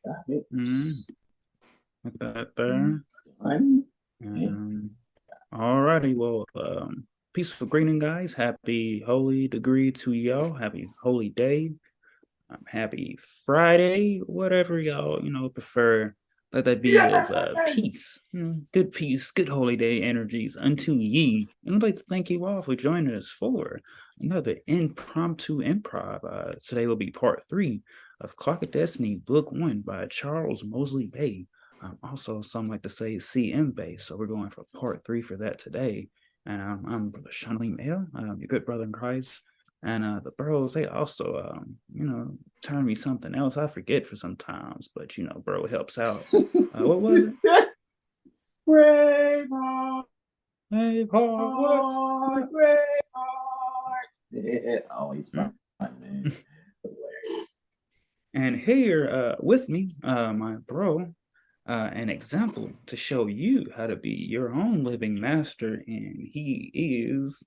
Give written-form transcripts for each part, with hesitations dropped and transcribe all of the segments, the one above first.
Got it. Look at that there. Done. Okay. All righty. Well, peaceful greeting, guys. Happy holy degree to y'all. Happy holy day. Happy Friday. Whatever y'all, prefer. Let that be of peace. Good peace, good holy day energies unto ye. And I'd like to thank you all for joining us for another impromptu improv. Today will be part 3 of Clock of Destiny, Book 1 by Charles Mosley Bay. Also, some like to say CM Bay. So we're going for part 3 for that today. And I'm Brother Shanley Mail, your good brother in Christ. And the bros, they also, turn me something else. I forget for sometimes, but bro helps out. What was it? Braveheart. Braveheart, what? Braveheart. Always fun, man. Hilarious. And here with me, my bro, an example to show you how to be your own living master, and he is.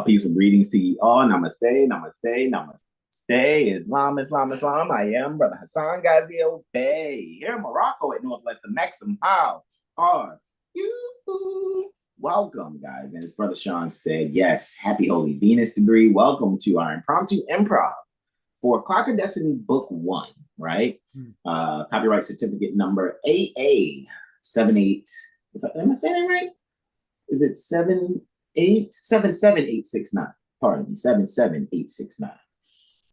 Peace and greetings to you all. Namaste, namaste, namaste. Islam, Islam, Islam. I am Brother Hassan Ghaziel Bey here in Morocco at Northwestern Maxim. How are you? Welcome, guys. And as Brother Sean said, yes, happy Holy Venus degree. Welcome to our impromptu improv for Clock of Destiny Book 1, right? Copyright certificate number AA78. Am I saying that right? Is it 77869? Pardon me, 77869.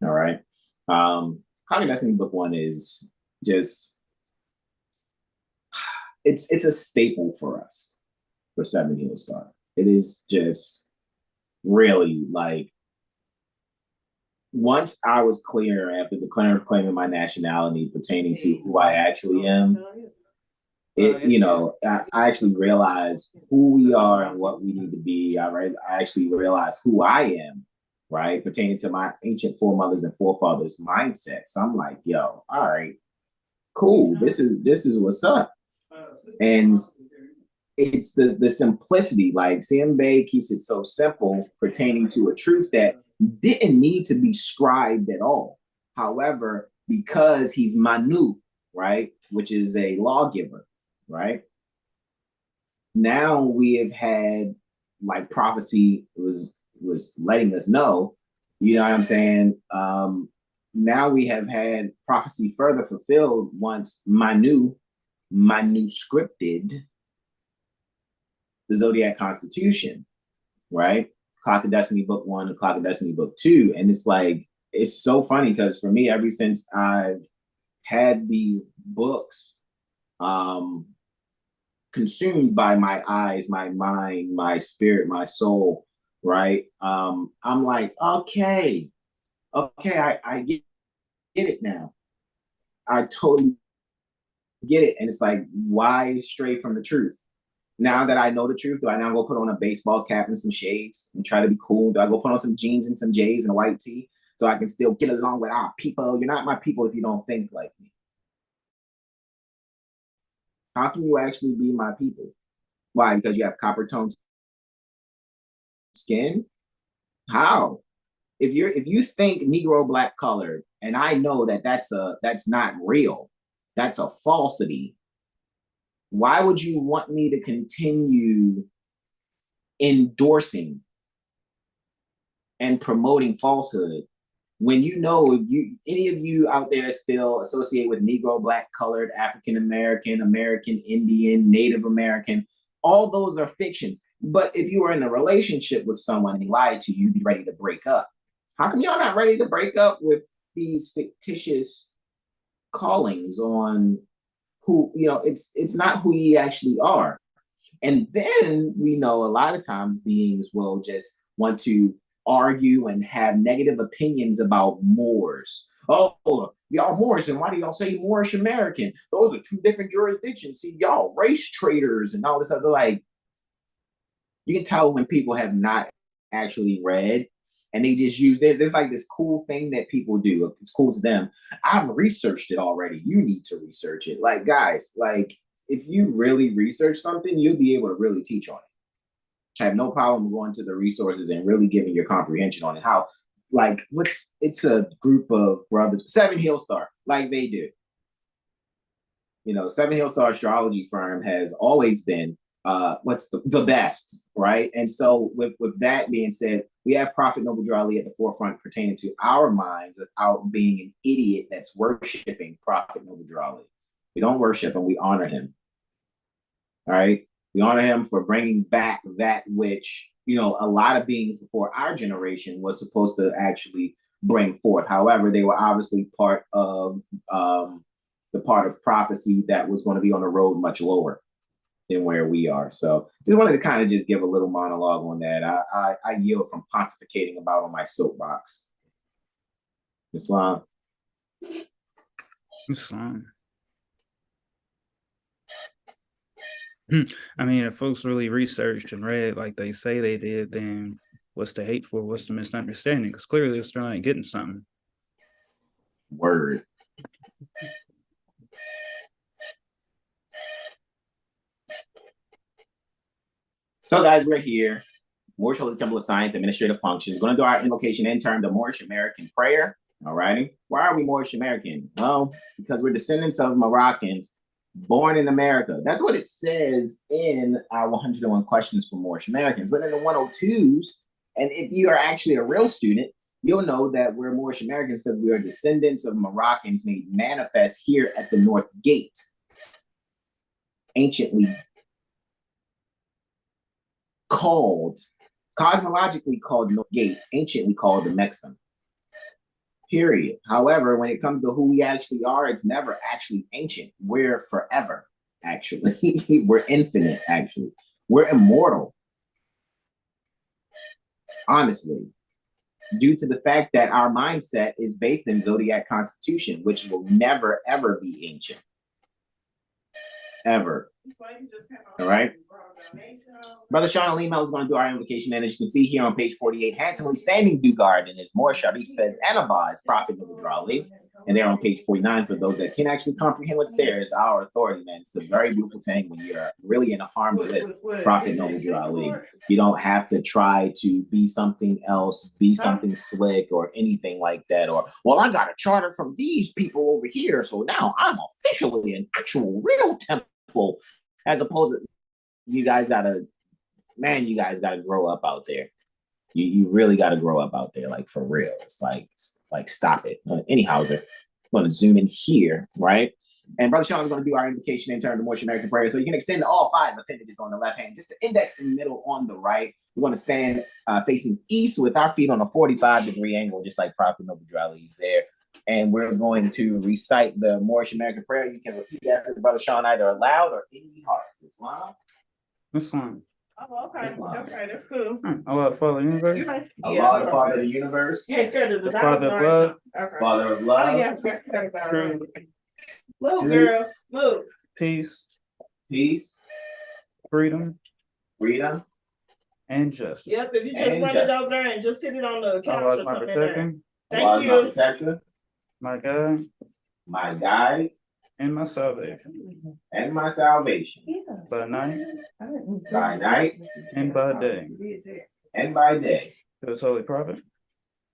All right. Clock of Destiny Book 1 is just it's a staple for us for Seven Heel Star. It is just really like once I was clear after declaring claiming my nationality pertaining to who I actually am, I actually realized who we are and what we need to be. I actually realized who I am, right, pertaining to my ancient foremothers and forefathers mindset. So I'm like, yo, all right, cool. This is what's up. And it's the simplicity. Like Sam Bay keeps it so simple pertaining to a truth that didn't need to be scribed at all. However, because he's Manu, right, which is a lawgiver, right? Now we have had like prophecy was letting us know, you know what I'm saying? Now we have had prophecy further fulfilled once Manu manuscripted the Zodiac Constitution, right? Clock of Destiny Book 1 and Clock of Destiny Book 2. And it's like, it's so funny because for me, ever since I've had these books consumed by my eyes, my mind, my spirit, my soul, right? I'm like, okay, I get it now. I totally get it. And it's like, why stray from the truth? Now that I know the truth, do I now go put on a baseball cap and some shades and try to be cool? Do I go put on some jeans and some J's and a white tee so I can still get along with our people? You're not my people if you don't think like me. How can you actually be my people? Why? Because you have copper toned skin? How? If you think Negro black colored, and I know that that's not real, that's a falsity. Why would you want me to continue endorsing and promoting falsehood when you know if you any of you out there still associate with Negro, black, colored, African American, American Indian, Native American, all those are fictions. But if you were in a relationship with someone and he lied to you, you'd be ready to break up. How come y'all not ready to break up with these fictitious callings on who, it's not who you actually are. And then we know a lot of times beings will just want to argue and have negative opinions about Moors. Oh, y'all Moors, and why do y'all say Moorish American? Those are two different jurisdictions. See, y'all race traders and all this other, like, you can tell when people have not actually read and they just use there's like this cool thing that people do. It's cool to them. I've researched it already. You need to research it. Like, guys, like, if you really research something, you'll be able to really teach on it. I have no problem going to the resources and really giving your comprehension on it. How, like, it's a group of brothers, Seven Hill Star, like they do. Seven Hill Star Astrology Firm has always been what's the best, right? And so with that being said, we have Prophet Noble Drew Ali at the forefront pertaining to our minds without being an idiot that's worshiping Prophet Noble Drew Ali. We don't worship him, we honor him. All right? We honor him for bringing back that which, a lot of beings before our generation was supposed to actually bring forth. However, they were obviously part of the part of prophecy that was going to be on the road much lower than where we are. So just wanted to kind of just give a little monologue on that. I yield from pontificating about on my soapbox. Islam. I mean, if folks really researched and read like they say they did, then what's the hate for? What's the misunderstanding? Because clearly they're still not getting something. Word. So guys, we're here. Moorish Holy Temple of Science Administrative Functions. We're going to do our invocation in terms of Moorish American prayer. All righty. Why are we Moorish American? Well, because we're descendants of Moroccans born in America. That's what it says in our 101 questions for Moorish Americans. But in the 102s, and if you are actually a real student, you'll know that we're Moorish Americans because we are descendants of Moroccans made manifest here at the North Gate, anciently cosmologically called North Gate, anciently called the Mexam. Period. However, when it comes to who we actually are, it's never actually ancient. We're forever, actually. We're infinite, actually. We're immortal. Honestly, due to the fact that our mindset is based in Zodiac Constitution, which will never, ever be ancient. Ever. All right. Brother Sean Alima is going to do our invocation, and as you can see here on page 48, handsomely standing due guard in his Moor Sharif Fez Anaba is Prophet Noble Drew Ali. And there on page 49, for those that can actually comprehend what's there, is our authority, man. It's a very beautiful thing when you're really in a harmony with Prophet Noble Drew Ali. You don't have to try to be something else, be something slick or anything like that. Or, well, I got a charter from these people over here, so now I'm officially an actual real temple, as opposed to you guys gotta grow up out there. You really gotta grow up out there, like for real. It's like stop it. Anyhow, I'm gonna zoom in here, right? And Brother Sean is gonna do our invocation in terms of Moorish American prayer. So you can extend all 5 appendages on the left hand, just the index in the middle on the right. We're gonna stand facing east with our feet on a 45-degree angle, just like Prophet Noble Drew Ali is there. And we're going to recite the Moorish American prayer. You can repeat after Brother Sean either aloud or in your hearts. Islam. Islam. Oh, okay. Islam. Okay, that's cool. Allah, the Father of the universe. Allah, the Father of the universe. Yeah, scared of the Father of love. Okay. Father of love. Oh, yeah, true. Little girl, move. Peace. Peace. Freedom. Freedom. And justice. Yep, if you just run it over there and just sit it on the couch Allah, or my something. protector. Thank you. My protector. My guide. My guide. And my salvation. And my salvation. By night. By night. And by day. And by day. To his holy prophet.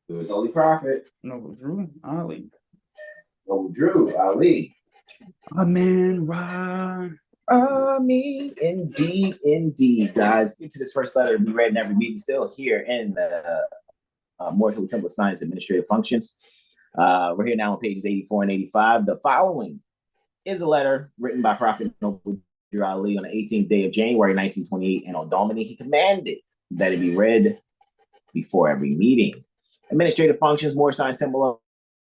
To his holy prophet. Noble Drew Ali. Noble Drew Ali. Amen. Right. Amen. Indeed, indeed. Guys, get to this first letter to be read in every meeting. Still here in the Moorish Holy Temple of Science Administrative Functions. We're here now on pages 84 and 85. The following is a letter written by Prophet Noble Drew Ali on the 18th day of January 1928, and on Domini he commanded that it be read before every meeting. Administrative Functions, Moorish Science Temple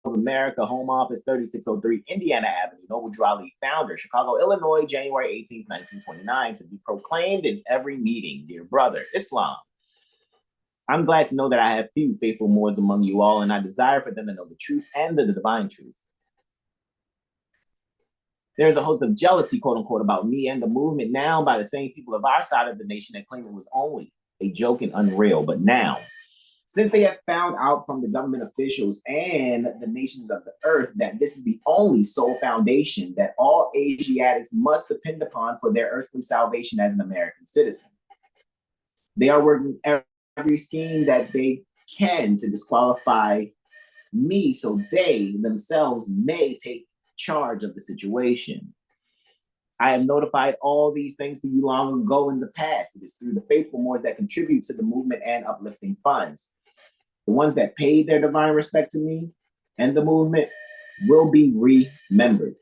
of America, Home Office, 3603 Indiana Avenue, Noble Drew Ali, founder, Chicago, Illinois, January 18th, 1929, to be proclaimed in every meeting. Dear brother, Islam. I'm glad to know that I have few faithful Moors among you all, and I desire for them to know the truth and the divine truth. There's a host of jealousy, quote unquote, about me and the movement now by the same people of our side of the nation that claim it was only a joke and unreal. But now, since they have found out from the government officials and the nations of the earth that this is the only sole foundation that all Asiatics must depend upon for their earthly salvation as an American citizen, they are working every scheme that they can to disqualify me so they themselves may take charge of the situation. I have notified all these things to you long ago in the past. It is through the faithful Moors that contribute to the movement and uplifting funds. The ones that paid their divine respect to me and the movement will be remembered.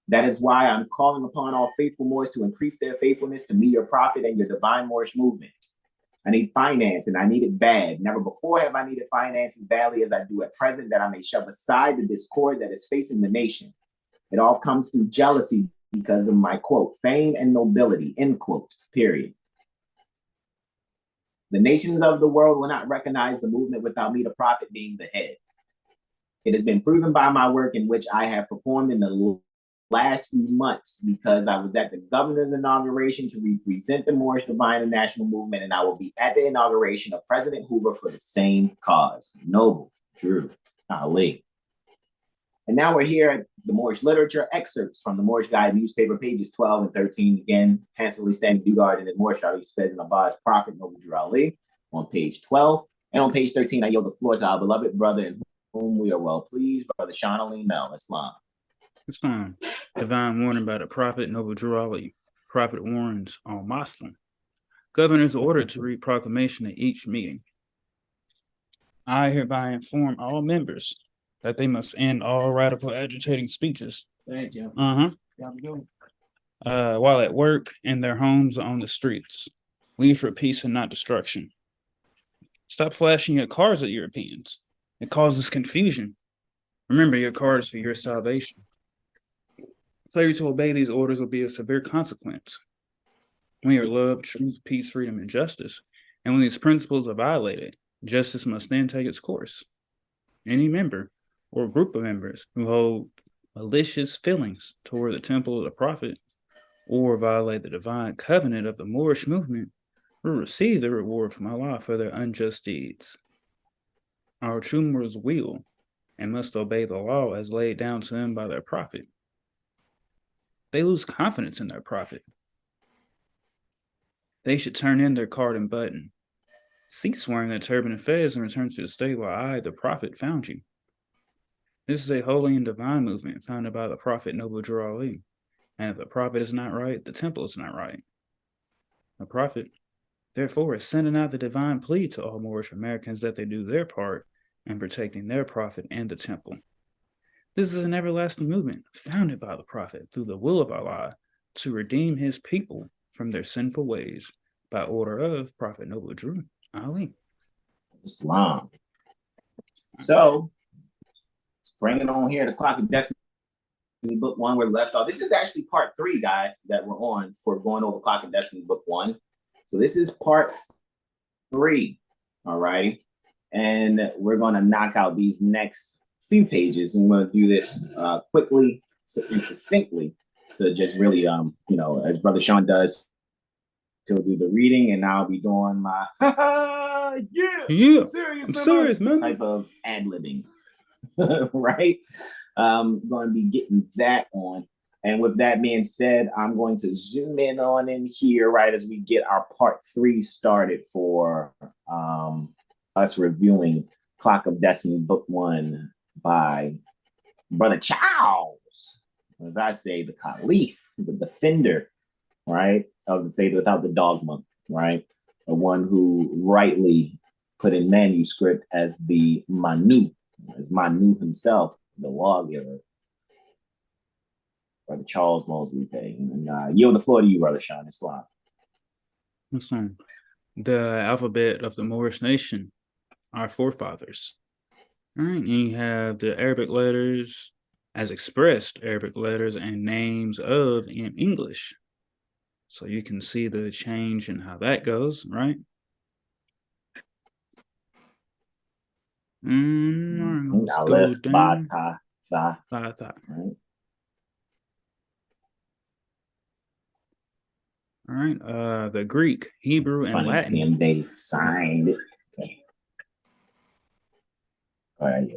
That is why I'm calling upon all faithful Moors to increase their faithfulness to me, your prophet, and your divine Moorish movement. I need finance, and I need it bad. Never before have I needed finance as badly as I do at present, that I may shove aside the discord that is facing the nation. It all comes through jealousy because of my, quote, fame and nobility, end quote, period. The nations of the world will not recognize the movement without me, the prophet, being the head. It has been proven by my work in which I have performed in the last few months, because I was at the governor's inauguration to represent the Moorish Divine and National Movement, and I will be at the inauguration of President Hoover for the same cause. Noble, Drew, Ali. And now we're here at the Moorish literature, excerpts from the Moorish Guide newspaper, pages 12 and 13. Again, handsomely standing Dugard in his Moorish Charles Fez and Abbas Prophet, Noble Drew Ali, on page 12. And on page 13, I yield the floor to our beloved brother in whom we are well pleased, Brother Sean Ali Mel, Islam. Islam. Divine warning by the Prophet Noble Drew Ali. Prophet warns all Muslim. Governors ordered to read proclamation at each meeting. I hereby inform all members that they must end all radical agitating speeches. Thank you. While at work, in their homes, on the streets. Leave for peace and not destruction. Stop flashing your cards at Europeans. It causes confusion. Remember your cards for your salvation. Failure to obey these orders will be a severe consequence. When your love, truth, peace, freedom, and justice, and when these principles are violated, justice must then take its course. Any member or group of members who hold malicious feelings toward the temple of the prophet or violate the divine covenant of the Moorish movement will receive the reward from Allah for their unjust deeds. Our true Moors will and must obey the law as laid down to them by their prophet. They lose confidence in their prophet. They should turn in their card and button. Cease wearing that turban and fez and return to the state where I, the prophet, found you. This is a holy and divine movement founded by the prophet Noble Drew Ali. And if the prophet is not right, the temple is not right. The prophet, therefore, is sending out the divine plea to all Moorish Americans that they do their part in protecting their prophet and the temple. This is an everlasting movement founded by the prophet through the will of Allah to redeem his people from their sinful ways by order of Prophet Noble Drew Ali. Islam. So, let's bring it on here to Clock of Destiny, book 1, where we left off. This is actually part 3, guys, that we're on for going over Clock of Destiny, book 1. So this is part 3, all righty? And we're going to knock out these next few pages, and we're going to do this quickly and succinctly to just really, as Brother Sean does, he'll do the reading, and I'll be doing my yeah, I'm serious, man, type of ad-libbing, right? Going to be getting that on. And with that being said, I'm going to zoom in on in here right as we get our part 3 started for us reviewing Clock of Destiny, book 1 by Brother Charles, as I say, the Caliph, the defender, right, of the faith without the dogma, right? The one who rightly put in manuscript as the Manu, as Manu himself, the lawgiver, Brother Charles Mosley. And yield the floor to you, Brother Sean Islam. Islam. The alphabet of the Moorish nation, our forefathers. All right, and you have the Arabic letters as expressed Arabic letters and names of in English. So you can see the change in how that goes, right? Let's go down. Right. All right, the Greek, Hebrew, and Latin. Same day signed it. Okay. All right.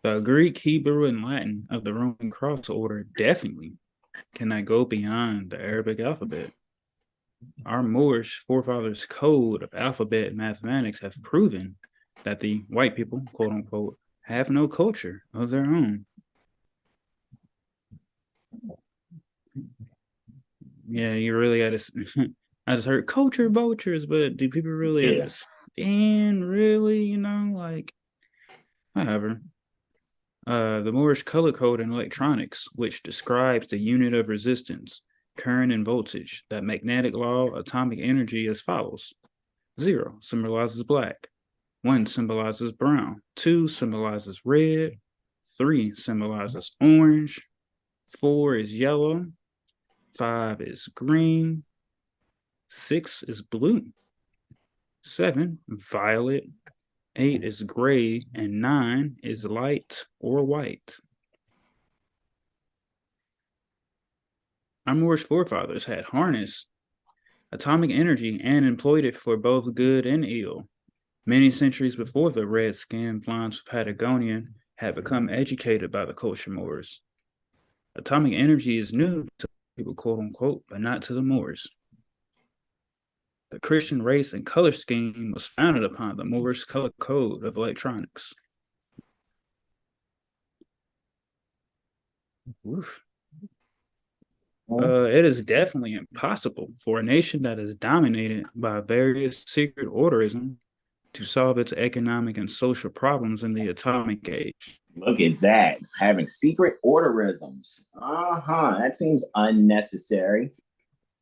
The Greek, Hebrew, and Latin of the Roman cross order definitely cannot go beyond the Arabic alphabet. Our Moorish forefathers' code of alphabet and mathematics have proven that the white people, quote unquote, have no culture of their own. Yeah, you really had to. I just heard culture vultures, but do people really understand? Really, like, however. The Moorish color code in electronics, which describes the unit of resistance, current, and voltage, that magnetic law, atomic energy as follows. 0 symbolizes black. 1 symbolizes brown. 2 symbolizes red. 3 symbolizes orange. 4 is yellow. 5 is green. 6 is blue. 7, violet. 8 is gray. And 9 is light or white. Our Moorish forefathers had harnessed atomic energy and employed it for both good and ill. Many centuries before the red-skinned blondes of Patagonia had become educated by the culture Moors. Atomic energy is new to people, quote-unquote, but not to the Moors. The Christian race and color scheme was founded upon the Moorish color code of electronics. Oof. It is definitely impossible for a nation that is dominated by various secret orderism to solve its economic and social problems in the atomic age. Look at that, having secret orderisms. That seems unnecessary.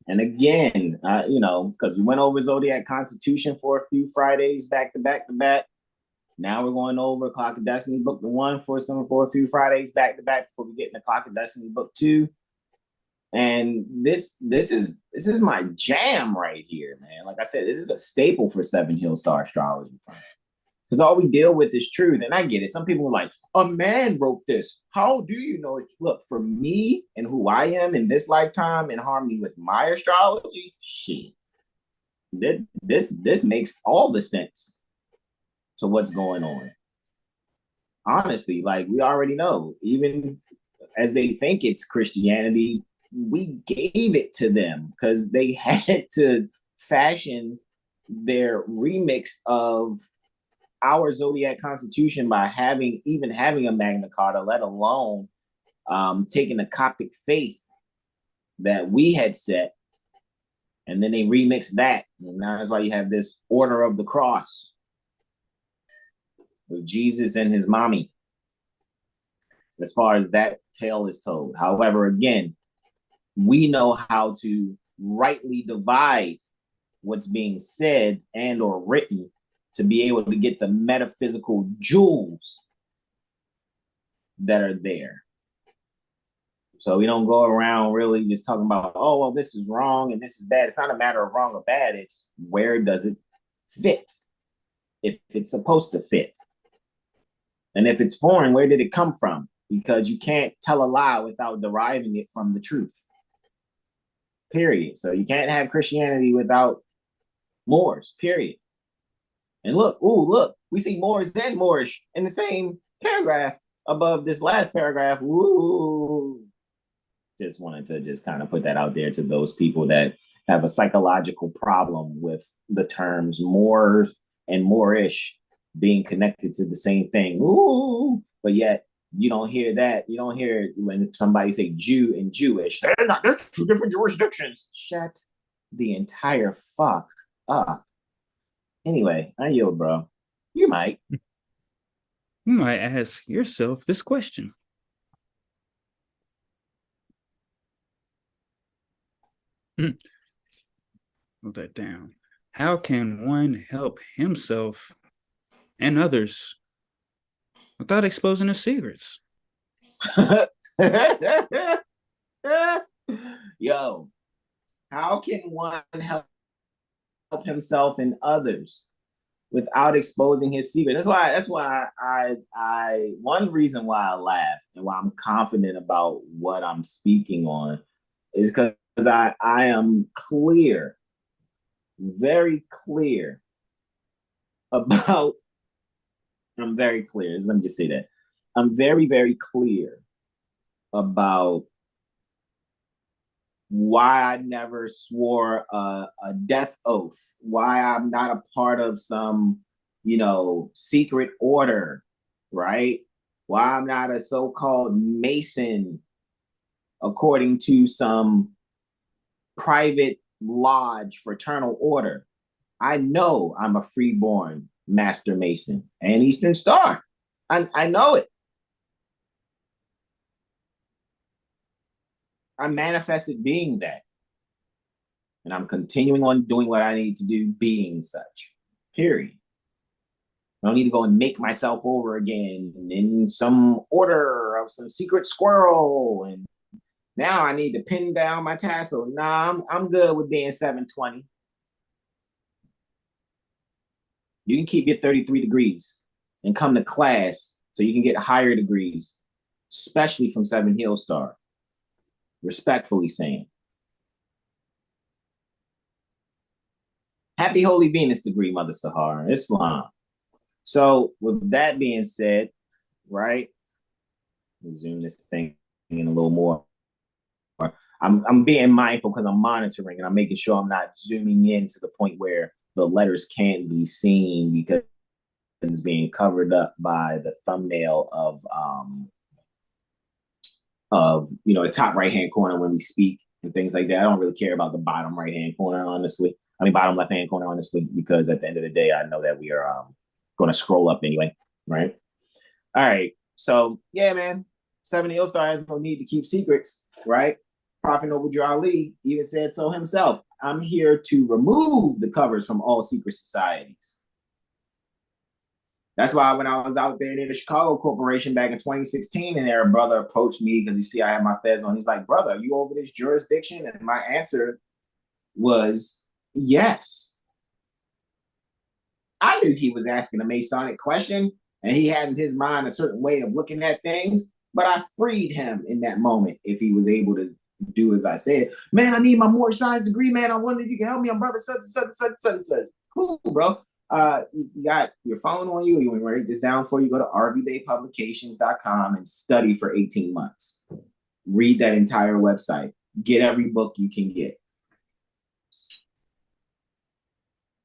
And again, because we went over Zodiac Constitution for a few Fridays back to back to back. Now we're going over Clock of Destiny Book 1 for a few Fridays back to back before we get into Clock of Destiny Book 2. And this is my jam right here, man. Like I said, this is a staple for 7 Hill Star Astrology. Because all we deal with is truth. And I get it. Some people are like, a man wrote this. How do you know it? Look, for me and who I am in this lifetime in harmony with my astrology, shit. This makes all the sense to what's going on. Honestly, like we already know, even as they think it's Christianity, we gave it to them because they had to fashion their remix of our Zodiac Constitution by having a Magna Carta, let alone taking the Coptic faith that we had set, and then they remixed that. And now that's why you have this Order of the Cross with Jesus and his mommy, as far as that tale is told. However, again, we know how to rightly divide what's being said and or written to be able to get the metaphysical jewels that are there. So we don't go around really just talking about, oh, well, this is wrong and this is bad. It's not a matter of wrong or bad. It's where does it fit? If it's supposed to fit. And if it's foreign, where did it come from? Because you can't tell a lie without deriving it from the truth. Period. So you can't have Christianity without Moors, period. And look, we see Moors and Moorish in the same paragraph above this last paragraph. Ooh. Just wanted to just kind of put that out there to those people that have a psychological problem with the terms Moors and Moorish being connected to the same thing. Ooh. But yet you don't hear that. You don't hear when somebody say Jew and Jewish. They're 2 different jurisdictions. Shut the entire fuck up. Anyway, I yield, bro. You might. You might ask yourself this question. Note that down. How can one help himself and others without exposing their secrets? Yo, how can one help himself and others without exposing his secrets? That's why I one reason why I laugh and why I'm confident about what I'm speaking on is because I am clear, very clear about, I'm very clear, let me just say that. I'm very, very clear about why I never swore a death oath, why I'm not a part of some, secret order, right? Why I'm not a so-called Mason according to some private lodge fraternal order. I know I'm a freeborn Master Mason and Eastern Star. I know it. I manifested being that. And I'm continuing on doing what I need to do, being such. Period. I don't need to go and make myself over again in some order of some secret squirrel. And now I need to pin down my tassel. Nah, I'm good with being 720. You can keep your 33 degrees and come to class so you can get higher degrees, especially from 7 Hill Star. Respectfully saying. Happy Holy Venus degree, Mother Sahara, Islam. So with that being said, right, zoom this thing in a little more. I'm being mindful because I'm monitoring and I'm making sure I'm not zooming in to the point where the letters can't be seen because it's being covered up by the thumbnail of the top right hand corner when we speak and things like that. I don't really care about the bottom right hand corner, honestly. I mean, bottom left hand corner, honestly, because at the end of the day, I know that we are going to scroll up anyway, right? All right. So, yeah, man, 7 Hill Star has no need to keep secrets, right? Prophet Noble Drew Ali even said so himself. I'm here to remove the covers from all secret societies. That's why when I was out there near the Chicago Corporation back in 2016, and their brother approached me because he see I had my fez on. He's like, brother, are you over this jurisdiction? And my answer was yes. I knew he was asking a Masonic question, and he had in his mind a certain way of looking at things, but I freed him in that moment if he was able to do as I said. Man, I need my Moor science degree, man. I wonder if you can help me. I'm brother such and such. Cool, bro. You got your phone on you. You want to write this down for you? Go to rvbaypublications.com and study for 18 months. Read that entire website. Get every book you can get.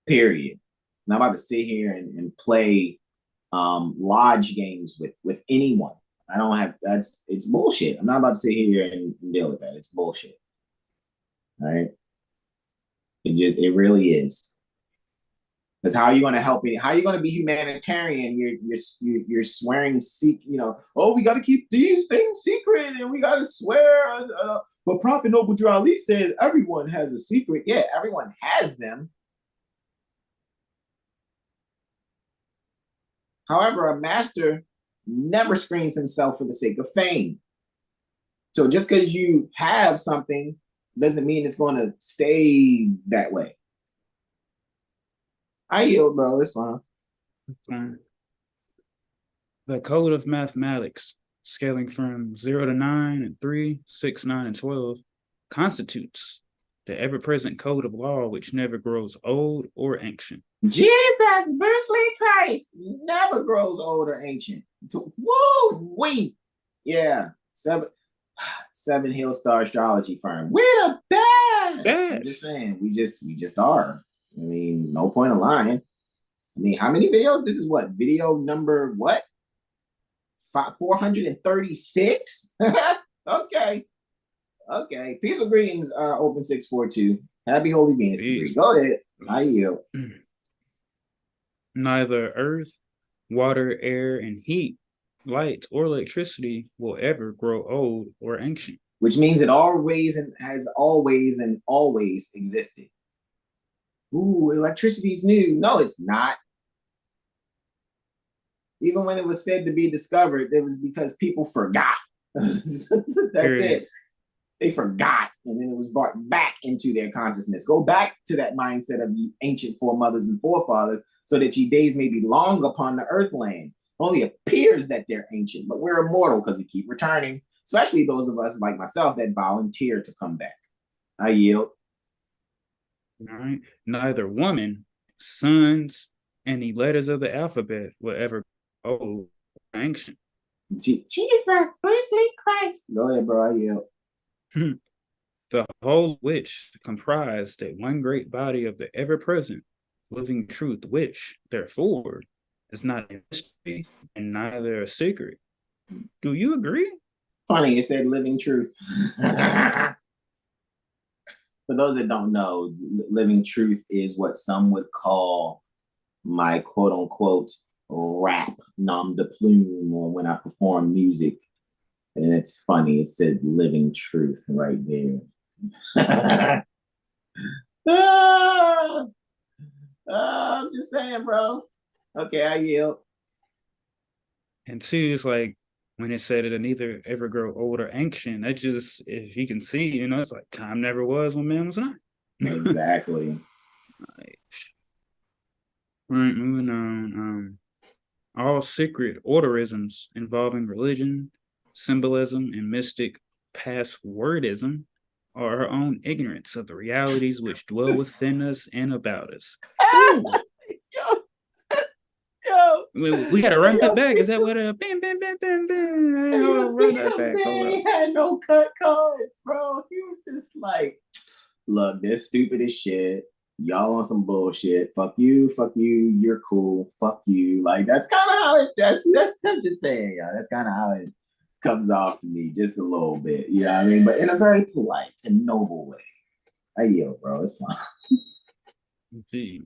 Period. I'm not about to sit here and play lodge games with anyone. I don't have it's bullshit. I'm not about to sit here and deal with that. It's bullshit. All right. It really is. Because how are you going to help me? How are you going to be humanitarian? You're swearing, oh, we got to keep these things secret and we got to swear. But Prophet Noble Drew Ali says everyone has a secret. Yeah, everyone has them. However, a master never screens himself for the sake of fame. So just because you have something doesn't mean it's going to stay that way. I yield, bro. It's fine. The code of mathematics, scaling from 0 to 9 and 3, 6, 9, and 12, constitutes the ever-present code of law which never grows old or ancient. Jesus, Bursley Christ, never grows old or ancient. Woo, wait. Yeah, 7 Hill Star astrology firm. We're the best. I'm just saying, we just are. I mean, no point of lying. I mean, how many videos? This is what? Video number what? 436? Okay. Okay. Peaceful greetings, Open 642. Happy Holy Venus degree. Go ahead. I yield. Neither earth, water, air, and heat, light, or electricity will ever grow old or ancient. Which means it always and has always and always existed. Ooh, electricity's new. No, it's not. Even when it was said to be discovered, it was because people forgot. That's it. They forgot, and then it was brought back into their consciousness. Go back to that mindset of the ancient foremothers and forefathers so that your days may be long upon the earth land. Only appears that they're ancient, but we're immortal because we keep returning, especially those of us like myself that volunteer to come back. I yield. All right. Neither woman, sons, any letters of the alphabet will ever grow old or ancient. Jesus, firstly Christ. Go ahead, bro. I yield. The whole which comprised that one great body of the ever-present living truth, which, therefore, is not a mystery and neither a secret. Do you agree? Funny, it said living truth. For those that don't know, living truth is what some would call my quote unquote rap nom de plume, or when I perform music. And it's funny, it said living truth right there. I'm just saying, bro. Okay, I yield. And two, it's like when it said it'll neither ever grow old or ancient, that just, if you can see, you know, it's like time never was when man was not. Exactly. Right, moving on. All secret orderisms involving religion, symbolism, and mystic passwordism are our own ignorance of the realities which dwell within us and about us. Yo, We gotta run that back. Is that what bam bam bam bam bam? Run that back. He had no cut cards, bro. He was just like, look, this stupid as shit. Y'all on some bullshit. Fuck you, you're cool. Fuck you. Like that's kind of how it that's I'm just saying, y'all. That's kind of how it comes off to me, just a little bit. You know what I mean? But in a very polite and noble way. I yield, bro. It's fine. Gee.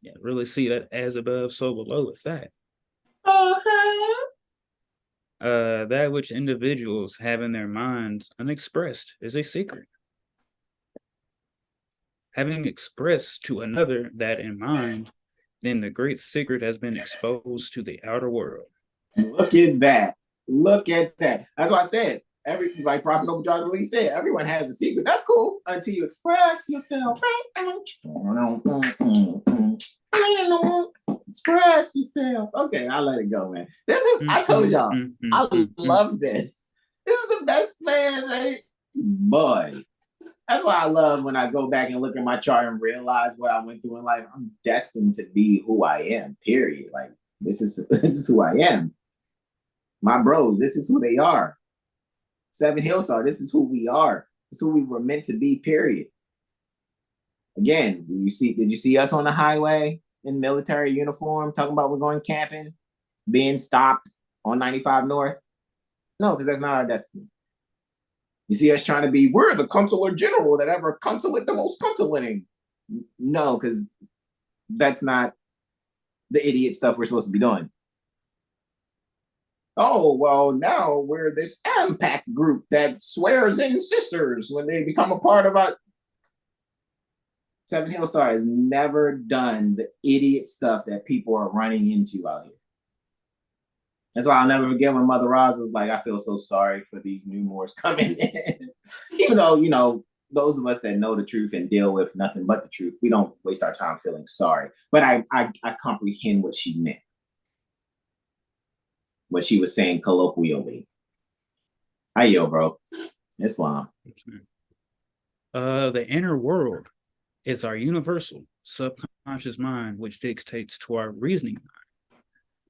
Yeah, really see that as above, so below with that. That which individuals have in their minds unexpressed is a secret. Having expressed to another that in mind, then the great secret has been exposed to the outer world. Look at that. Look at that. That's why I said, like Prophet Noble John Lee said, everyone has a secret. That's cool until you express yourself. Express yourself. Okay, I'll let it go, man. This is, I told y'all, I love this. This is the best, man. Like, boy. That's why I love when I go back and look at my chart and realize what I went through in life. I'm destined to be who I am, period. Like, this is who I am. My bros, this is who they are. Seven Hill Star, this is who we are. This is who we were meant to be, period. Again, did you see us on the highway in military uniform talking about we're going camping, being stopped on 95 North? No, because that's not our destiny. You see us trying to be, we're the consular general that ever consulate the most consulating. No, because that's not the idiot stuff we're supposed to be doing. Oh, well, now we're this AMPAC group that swears in sisters when they become a part of our... Seven Hill Star has never done the idiot stuff that people are running into out here. That's why I'll never forget when Mother Roz was like, I feel so sorry for these new Moors coming in. Even though, you know, those of us that know the truth and deal with nothing but the truth, we don't waste our time feeling sorry. But I comprehend what she meant. What she was saying colloquially. Yo, bro. Islam. The inner world is our universal subconscious mind, which dictates to our reasoning mind.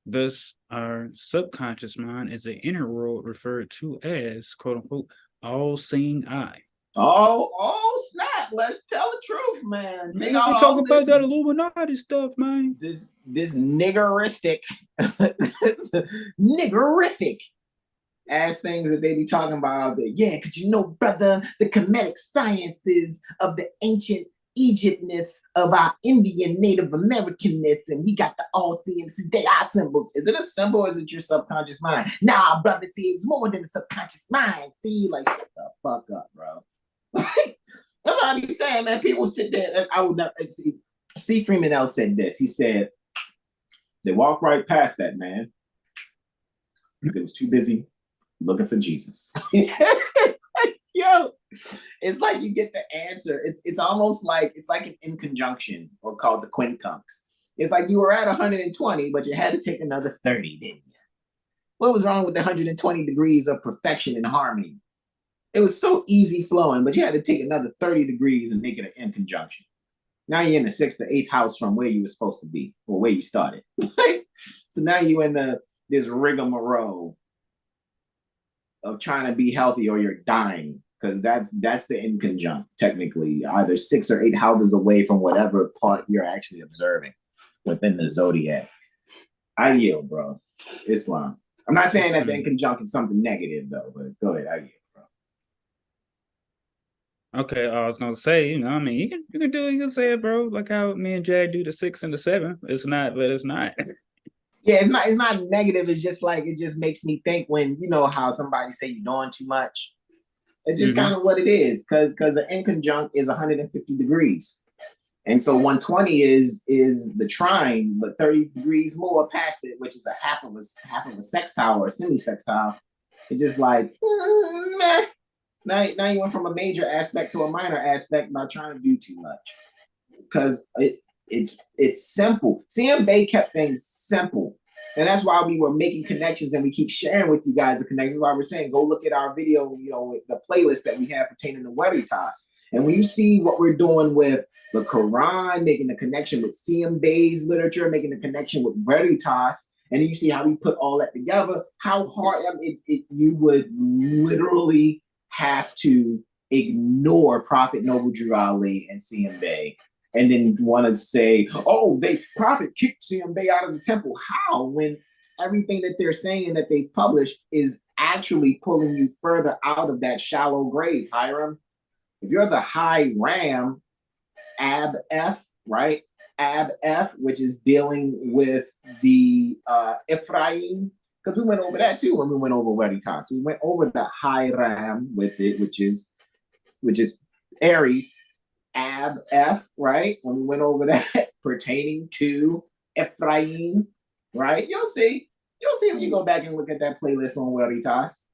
Thus, our subconscious mind is the inner world referred to as, quote unquote, all-seeing eye. Oh, snap. Let's tell the truth, man. Take out talk about that Illuminati stuff, man. This niggerific ass things that they be talking about out there. Yeah, because you know, brother, the Kemetic sciences of the ancient Egyptness of our Indian Native Americanness, and we got the all-seeing, they are symbols. Is it a symbol or is it your subconscious mind? Nah, brother, see, it's more than a subconscious mind. See, like, shut the fuck up, bro. That's what I be saying, man. People sit there, I would never see. C. Freeman L said this. He said, they walked right past that, man. Because they was too busy looking for Jesus. Yo, it's like you get the answer. It's almost like it's like an in conjunction, or called the quincunx. It's like you were at 120, but you had to take another 30, didn't you? What was wrong with the 120 degrees of perfection and harmony? It was so easy flowing, but you had to take another 30 degrees and make it an in conjunction. Now you're in the 6th to 8th house from where you were supposed to be, or where you started. So now you're in this rigmarole of trying to be healthy or you're dying, because that's the in conjunct, technically, either 6 or 8 houses away from whatever part you're actually observing within the zodiac. I yield, bro. Islam. I'm not saying that the in conjunct is something negative, though, but go ahead. I yield, bro. Okay, I was gonna say, you know, I mean, you can do it. You can say it, bro. Like how me and Jag do the 6 and the 7. It's not, but it's not. Yeah, it's not negative. It's just like it just makes me think when you know how somebody say you're doing too much. It's just kind of what it is, because the inconjunct is 150 degrees. And so 120 is the trine, but 30 degrees more past it, which is a half of a sextile or a semi-sextile. It's just like meh. Now you went from a major aspect to a minor aspect by trying to do too much. Because it's simple. CM Bay kept things simple. And that's why we were making connections, and we keep sharing with you guys the connections. Why we're saying go look at our video, you know, the playlist that we have pertaining to Veritas. And when you see what we're doing with the Quran, making the connection with CM Bay's literature, making the connection with Veritas, and then you see how we put all that together, how hard you would literally have to ignore Prophet Noble Drew Ali and CM Bay, and then want to say, oh, Prophet kicked CM Bay out of the temple. How? When everything that they're saying that they've published is actually pulling you further out of that shallow grave, Hiram. If you're the high Ram, Ab F, right? Ab F, which is dealing with the Ephraim, because we went over that too when we went over Veritas. We went over the high Ram with it, which is Aries. Ab F, right? When we went over that pertaining to Ephraim, right? You'll see when you go back and look at that playlist on Veritas.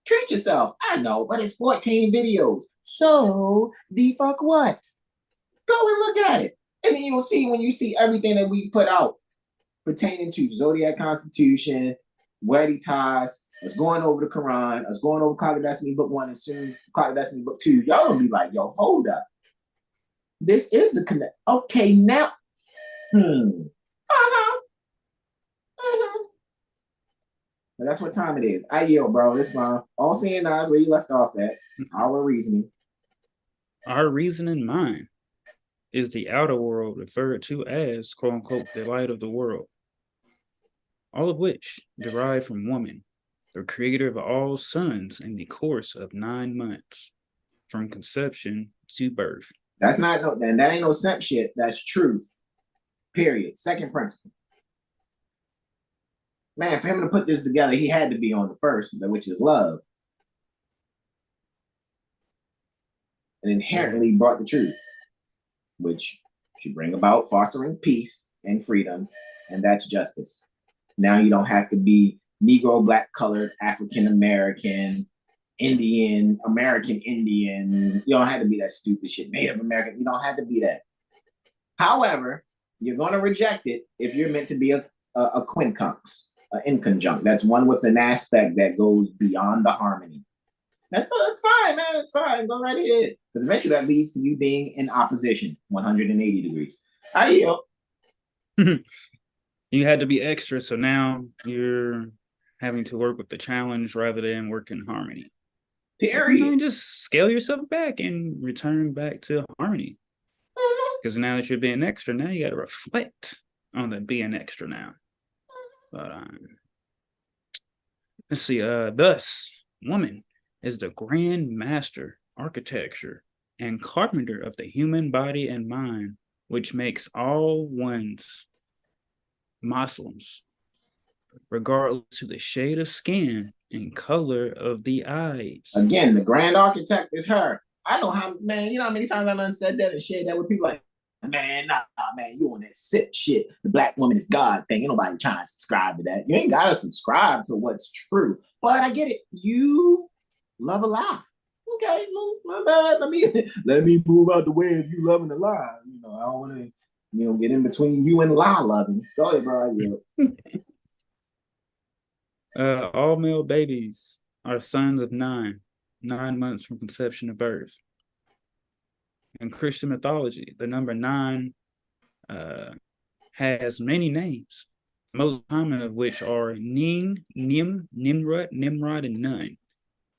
Treat yourself. I know, but it's 14 videos. So the fuck what? Go and look at it. And then you'll see when you see everything that we've put out pertaining to Zodiac Constitution, Veritas, us going over the Quran, us going over Cloud of Destiny Book 1 and soon Cloud of Destiny Book 2. Y'all gonna be like, yo, hold up. This is the connect. Okay, now. But that's what time it is. I yield, bro. This line. All seeing eyes where you left off at. Our reasoning. Our reason in mind is the outer world referred to as, quote unquote, the light of the world. All of which derive from woman, the creator of all sons in the course of 9 months, from conception to birth. That's not no, and that ain't no simp shit. That's truth. Period. Second principle. Man, for him to put this together, he had to be on the first, which is love. And inherently brought the truth, which should bring about fostering peace and freedom, and that's justice. Now you don't have to be Negro, black, colored, African American, Indian, American Indian. You don't have to be that stupid shit. Native American. You don't have to be that. However, you're going to reject it if you're meant to be a quincunx, an inconjunct. That's one with an aspect that goes beyond the harmony. That's fine, man. It's fine. Go right ahead. Because eventually that leads to you being in opposition, 180 degrees. I yield. You had to be extra, so now you're having to work with the challenge rather than work in harmony. Period. So, just scale yourself back and return back to harmony. Because now that you're being extra, now you got to reflect on the being extra now. But let's see. Thus, woman is the grand master architecture and carpenter of the human body and mind, which makes all ones Muslims, regardless of the shade of skin and color of the eyes. Again, the grand architect is her. I know how, man, you know how many times I done said that and shared that with people like, man, nah, man, you on that sip shit. The black woman is God thing. Ain't nobody trying to subscribe to that. You ain't got to subscribe to what's true. But I get it. You love a lie. Okay, my bad. Let me move out the way if you loving a lie. You know, I don't want to, get in between you and lie loving. Go ahead, bro. All male babies are sons of 9 months from conception to birth. In Christian mythology, the number 9 has many names, most common of which are Nin, Nim, Nimrod, and Nun.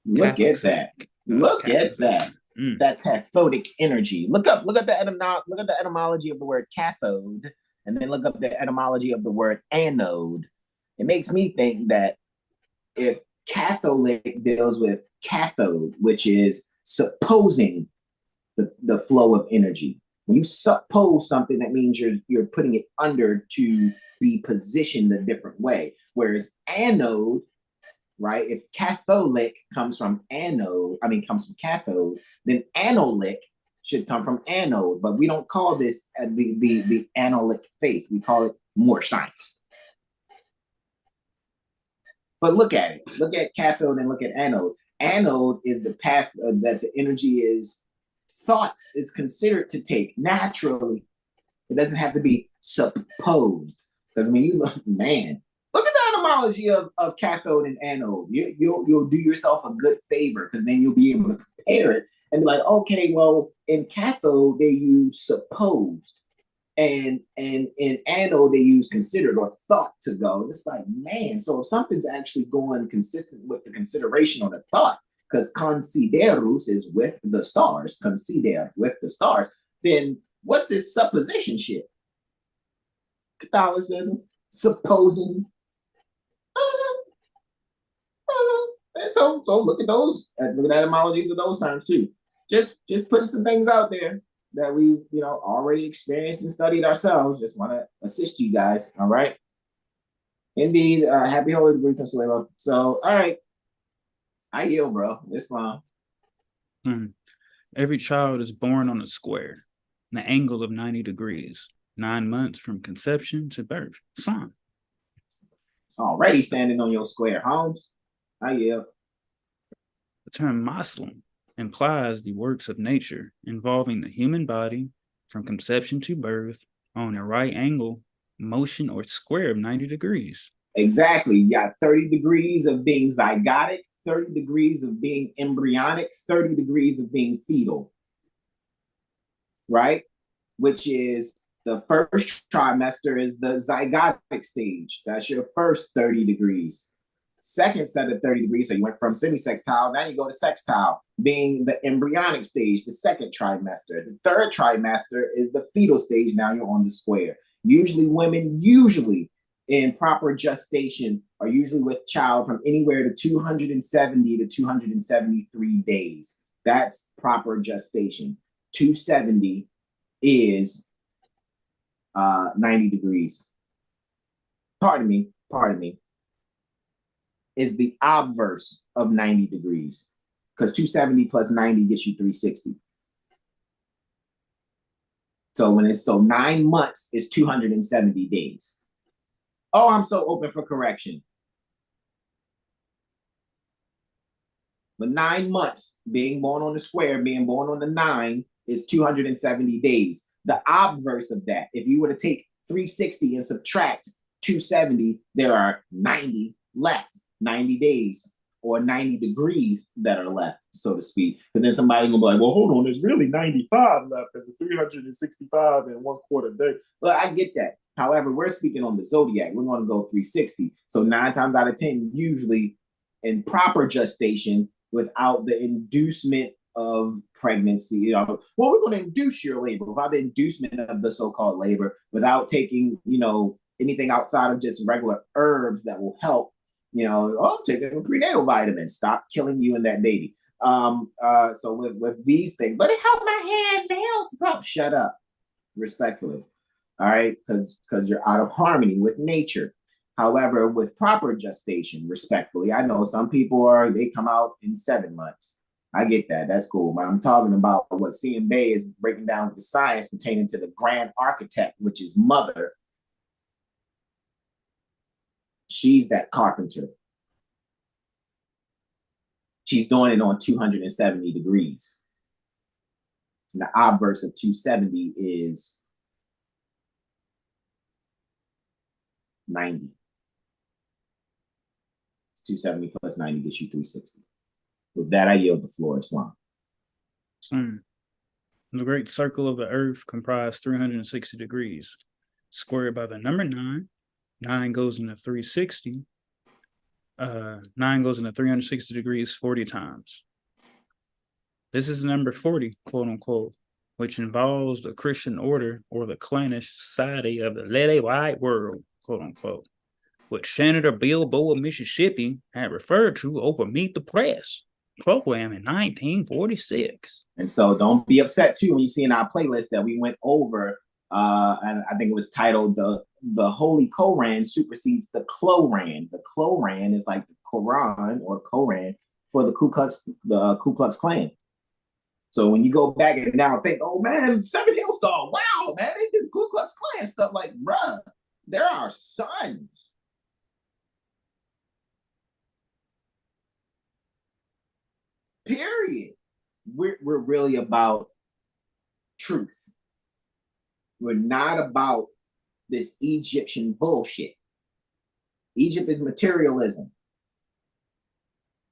Look at that. Look at that. That cathodic energy. Look up the etymology of the word cathode, and then look up the etymology of the word anode. It makes me think that if Catholic deals with cathode, which is supposing the flow of energy. When you suppose something, that means you're putting it under to be positioned a different way. Whereas anode, right? If Catholic comes from anode, comes from cathode, then anolic should come from anode. But we don't call this the anolic faith. We call it more science. But look at it. Look at cathode and look at anode. Anode is the path that the energy is thought is considered to take naturally. It doesn't have to be supposed. Because when you look, man, look at the etymology of cathode and anode. You'll do yourself a good favor, because then you'll be able to compare it and be like, okay, well, in cathode they use supposed, and in anode they use considered or thought to go. And it's like, man, so if something's actually going consistent with the consideration or the thought, because considerus is with the stars, consider with the stars, then what's this supposition shit? Catholicism, supposing. And so look at those, look at the etymologies of those terms too. Just putting some things out there that we already experienced and studied ourselves. Just want to assist you guys. All right. Indeed. Happy Holy Degree, Consuelo. So, all right. I yield, bro. Islam. Every child is born on a square, an angle of 90 degrees, 9 months from conception to birth. Son. Already standing on your square, Holmes. I yield. The term Muslim implies the works of nature involving the human body from conception to birth on a right angle, motion, or square of 90 degrees. Exactly. You got 30 degrees of being zygotic, 30 degrees of being embryonic, 30 degrees of being fetal, right? Which is the first trimester is the zygotic stage. That's your first 30 degrees. Second set of 30 degrees, so you went from semisextile, now you go to sextile, being the embryonic stage, the second trimester. The third trimester is the fetal stage, now you're on the square. Usually women, in proper gestation, are usually with child from anywhere to 270 to 273 days. That's proper gestation. 270 is 90 degrees. Pardon me. Is the obverse of 90 degrees, because 270 plus 90 gets you 360. So 9 months is 270 days. Oh, I'm so open for correction. But 9 months, being born on the square, being born on the 9 is 270 days. The obverse of that, if you were to take 360 and subtract 270, there are 90 left. 90 days or 90 degrees that are left, so to speak. But then somebody will be like, well, hold on, there's really 95 left because it's 365 and 1/4 day. Well, I get that. However, we're speaking on the zodiac. We're going to go 360. So 9 times out of 10, usually in proper gestation without the inducement of pregnancy. Well, we're going to induce your labor without the inducement of the so-called labor, without taking, anything outside of just regular herbs that will help. Taking a prenatal vitamin, stop killing you and that baby. So with these things, but it helped my hair and nails. Bro, shut up, respectfully. All right, because you're out of harmony with nature. However, with proper gestation, respectfully, I know some people they come out in 7 months. I get that. That's cool. But I'm talking about what C&B is breaking down with the science pertaining to the grand architect, which is mother. She's that carpenter. She's doing it on 270 degrees. And the obverse of 270 is 90. It's 270 plus 90 gets you 360. With that, I yield the floor, Islam. The great circle of the earth comprised 360 degrees, squared by the number 9. 9 goes into 360. 9 goes into 360 degrees 40 times. This is number 40, quote unquote, which involves the Christian order or the clannish society of the lily white world, quote unquote, which Senator Bilbo of Mississippi had referred to over Meet the Press. program in 1946. And so don't be upset too when you see in our playlist that we went over, and I think it was titled the Holy Koran supersedes the Cloran. The Cloran is like the Quran or Koran for the Ku Klux Klan. So when you go back and now think, oh man, Seven Hill Star, wow, man, they did Ku Klux Klan stuff. Like, bruh, they're our sons. Period. We're really about truth. We're not about this Egyptian bullshit. Egypt is materialism.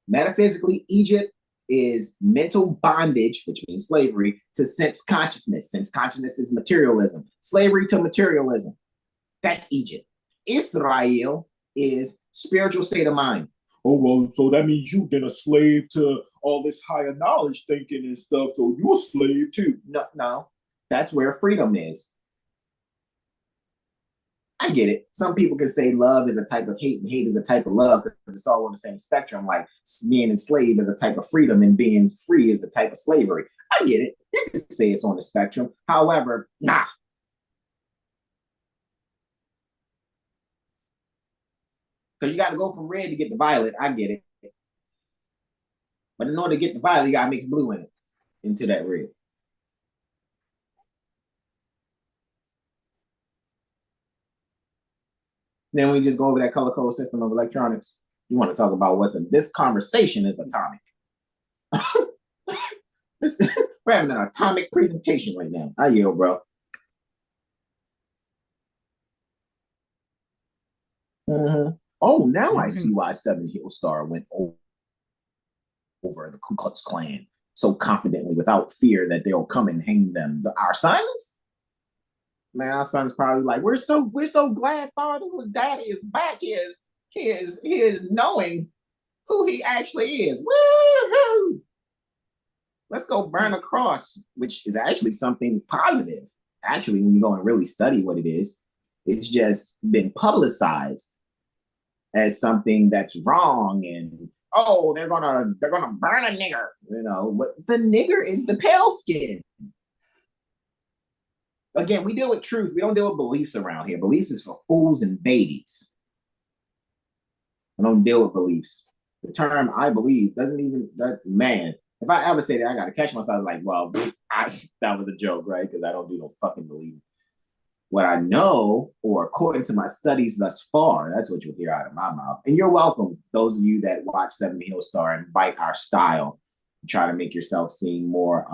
Metaphysically, Egypt is mental bondage, which means slavery, to sense consciousness. Sense consciousness is materialism. Slavery to materialism. That's Egypt. Israel is spiritual state of mind. Oh, well, so that means you've been a slave to all this higher knowledge thinking and stuff, so you're a slave too. No. That's where freedom is. I get it. Some people can say love is a type of hate and hate is a type of love because it's all on the same spectrum. Like being enslaved is a type of freedom and being free is a type of slavery. I get it. You can say it's on the spectrum. However, nah. Because you got to go from red to get the violet. I get it. But in order to get the violet, you got to mix blue in it into that red. Then we just go over that color code system of electronics. You want to talk about what's in this conversation is atomic. We're having an atomic presentation right now. I yield, bro. Mm-hmm. Oh, now I see why Seven Hill Star went over the Ku Klux Klan so confidently without fear that they'll come and hang them. Our sons? Man, our son's probably like, we're so glad Father Daddy is back. He is knowing who he actually is. Woo-hoo! Let's go burn a cross, which is actually something positive. Actually, when you go and really study what it is, it's just been publicized as something that's wrong and oh, they're gonna burn a nigger. You know, what the nigger is the pale skin. Again, we deal with truth. We don't deal with beliefs around here. Beliefs is for fools and babies. I don't deal with beliefs. The term I believe doesn't even, man, if I ever say that, I got to catch myself like, well, that was a joke, right? Because I don't do no fucking believing. What I know, or according to my studies thus far, that's what you'll hear out of my mouth. And you're welcome, those of you that watch Seven Hill Star and bite our style, try to make yourself seem more,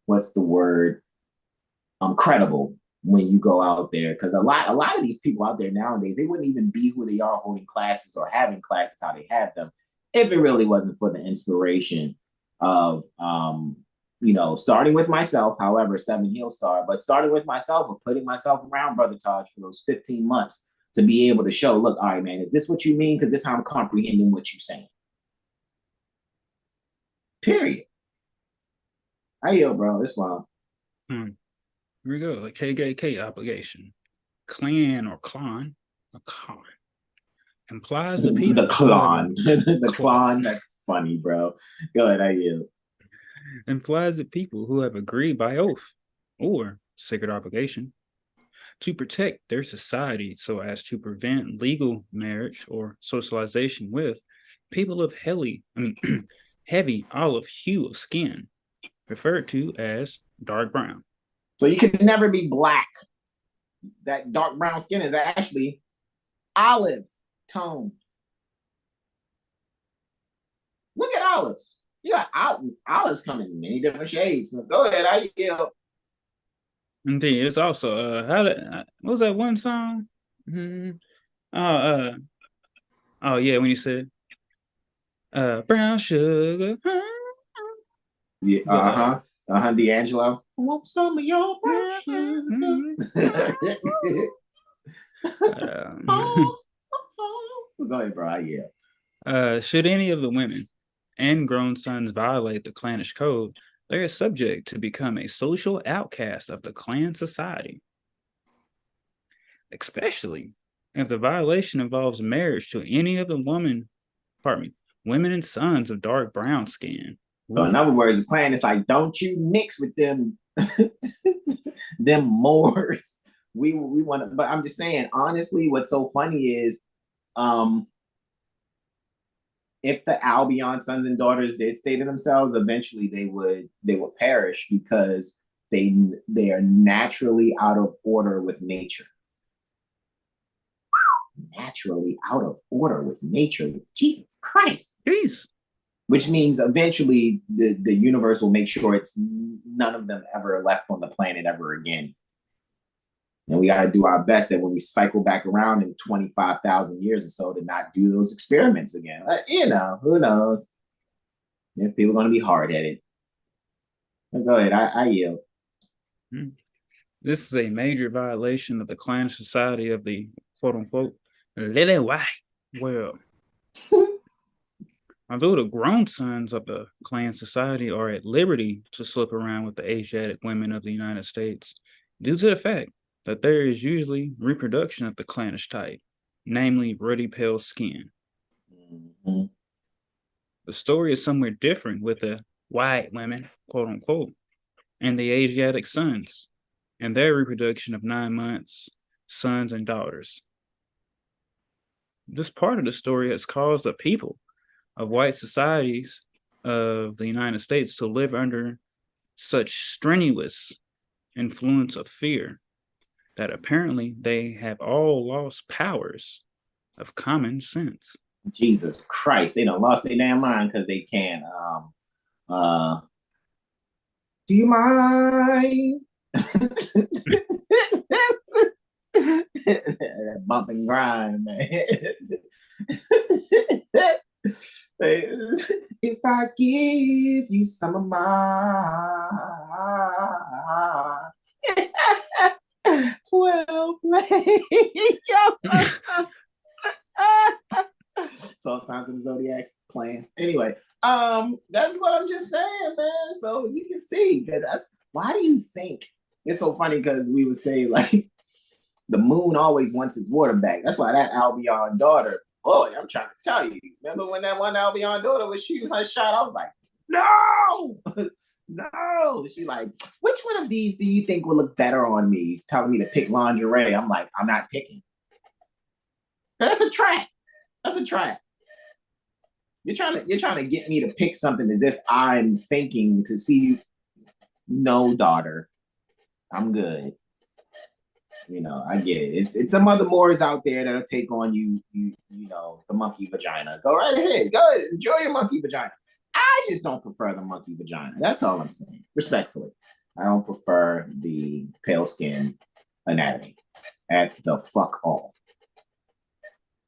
what's the word? Credible when you go out there, because a lot of these people out there nowadays, they wouldn't even be who they are holding classes or having classes how they have them if it really wasn't for the inspiration of starting with myself, however, Seven Hill Star, but starting with myself or putting myself around Brother Taj for those 15 months to be able to show, look, all right, man, is this what you mean? Because this is how I'm comprehending what you're saying. Period. I yield, bro. Islam. Here we go. The KKK obligation. Clan or clan, a clan, implies the people. The clan. The clan, that's funny, bro. Go ahead, I yield. Implies the people who have agreed by oath or sacred obligation to protect their society so as to prevent legal marriage or socialization with people of heavy olive hue of skin, referred to as dark brown. So you can never be black. That dark brown skin is actually olive tone. Look at olives. You got olives coming in many different shades. So go ahead, I yield. Indeed, it's also what was that one song? Oh yeah, when you said brown sugar. Yeah, D'Angelo. I want some of your brown sugar. Go ahead, bro. I yield. Should any of the women and grown sons violate the clannish code, they are subject to become a social outcast of the clan society, especially if the violation involves marriage to any of the women and sons of dark brown skin. So in other words, the plan is like, don't you mix with them, them Moors. We want to, but I'm just saying, honestly, what's so funny is, if the Albion sons and daughters did stay to themselves, eventually they would perish because they are naturally out of order with nature. Naturally out of order with nature. Jesus Christ. Jeez. Which means eventually the universe will make sure it's none of them ever left on the planet ever again. And we got to do our best that when we cycle back around in 25,000 years or so to not do those experiments again. You know, who knows? If people are going to be hard-headed. Go ahead, I yield. This is a major violation of the clan society of the quote-unquote Lily White world. Although the grown sons of the clan society are at liberty to slip around with the Asiatic women of the United States, due to the fact that there is usually reproduction of the clannish type, namely ruddy pale skin. Mm-hmm. The story is somewhat different with the white women, quote unquote, and the Asiatic sons, and their reproduction of 9 months, sons and daughters. This part of the story has caused the people of white societies of the United States to live under such strenuous influence of fear that apparently they have all lost powers of common sense. Jesus Christ, they done lost their damn mind because they can't. Do you mind? Bump and grind, man. If I give you some of my 12 12 signs of the Zodiac's playing. Anyway, that's what I'm just saying, man. So you can see that why do you think it's so funny? Because we would say like the moon always wants its water back. That's why that Albion daughter, boy, I'm trying to tell you. Remember when that one Albion daughter was shooting her shot? I was like, no, no. She like, which one of these do you think will look better on me? Telling me to pick lingerie. I'm like, I'm not picking. That's a trap. That's a trap. You're trying to get me to pick something as if I'm thinking to see you. No, daughter. I'm good. You know, I get it. It's some other Moors out there that'll take on you know, the monkey vagina. Go right ahead. Go ahead. Enjoy your monkey vagina. I just don't prefer the monkey vagina. That's all I'm saying. Respectfully. I don't prefer the pale skin anatomy at the fuck all.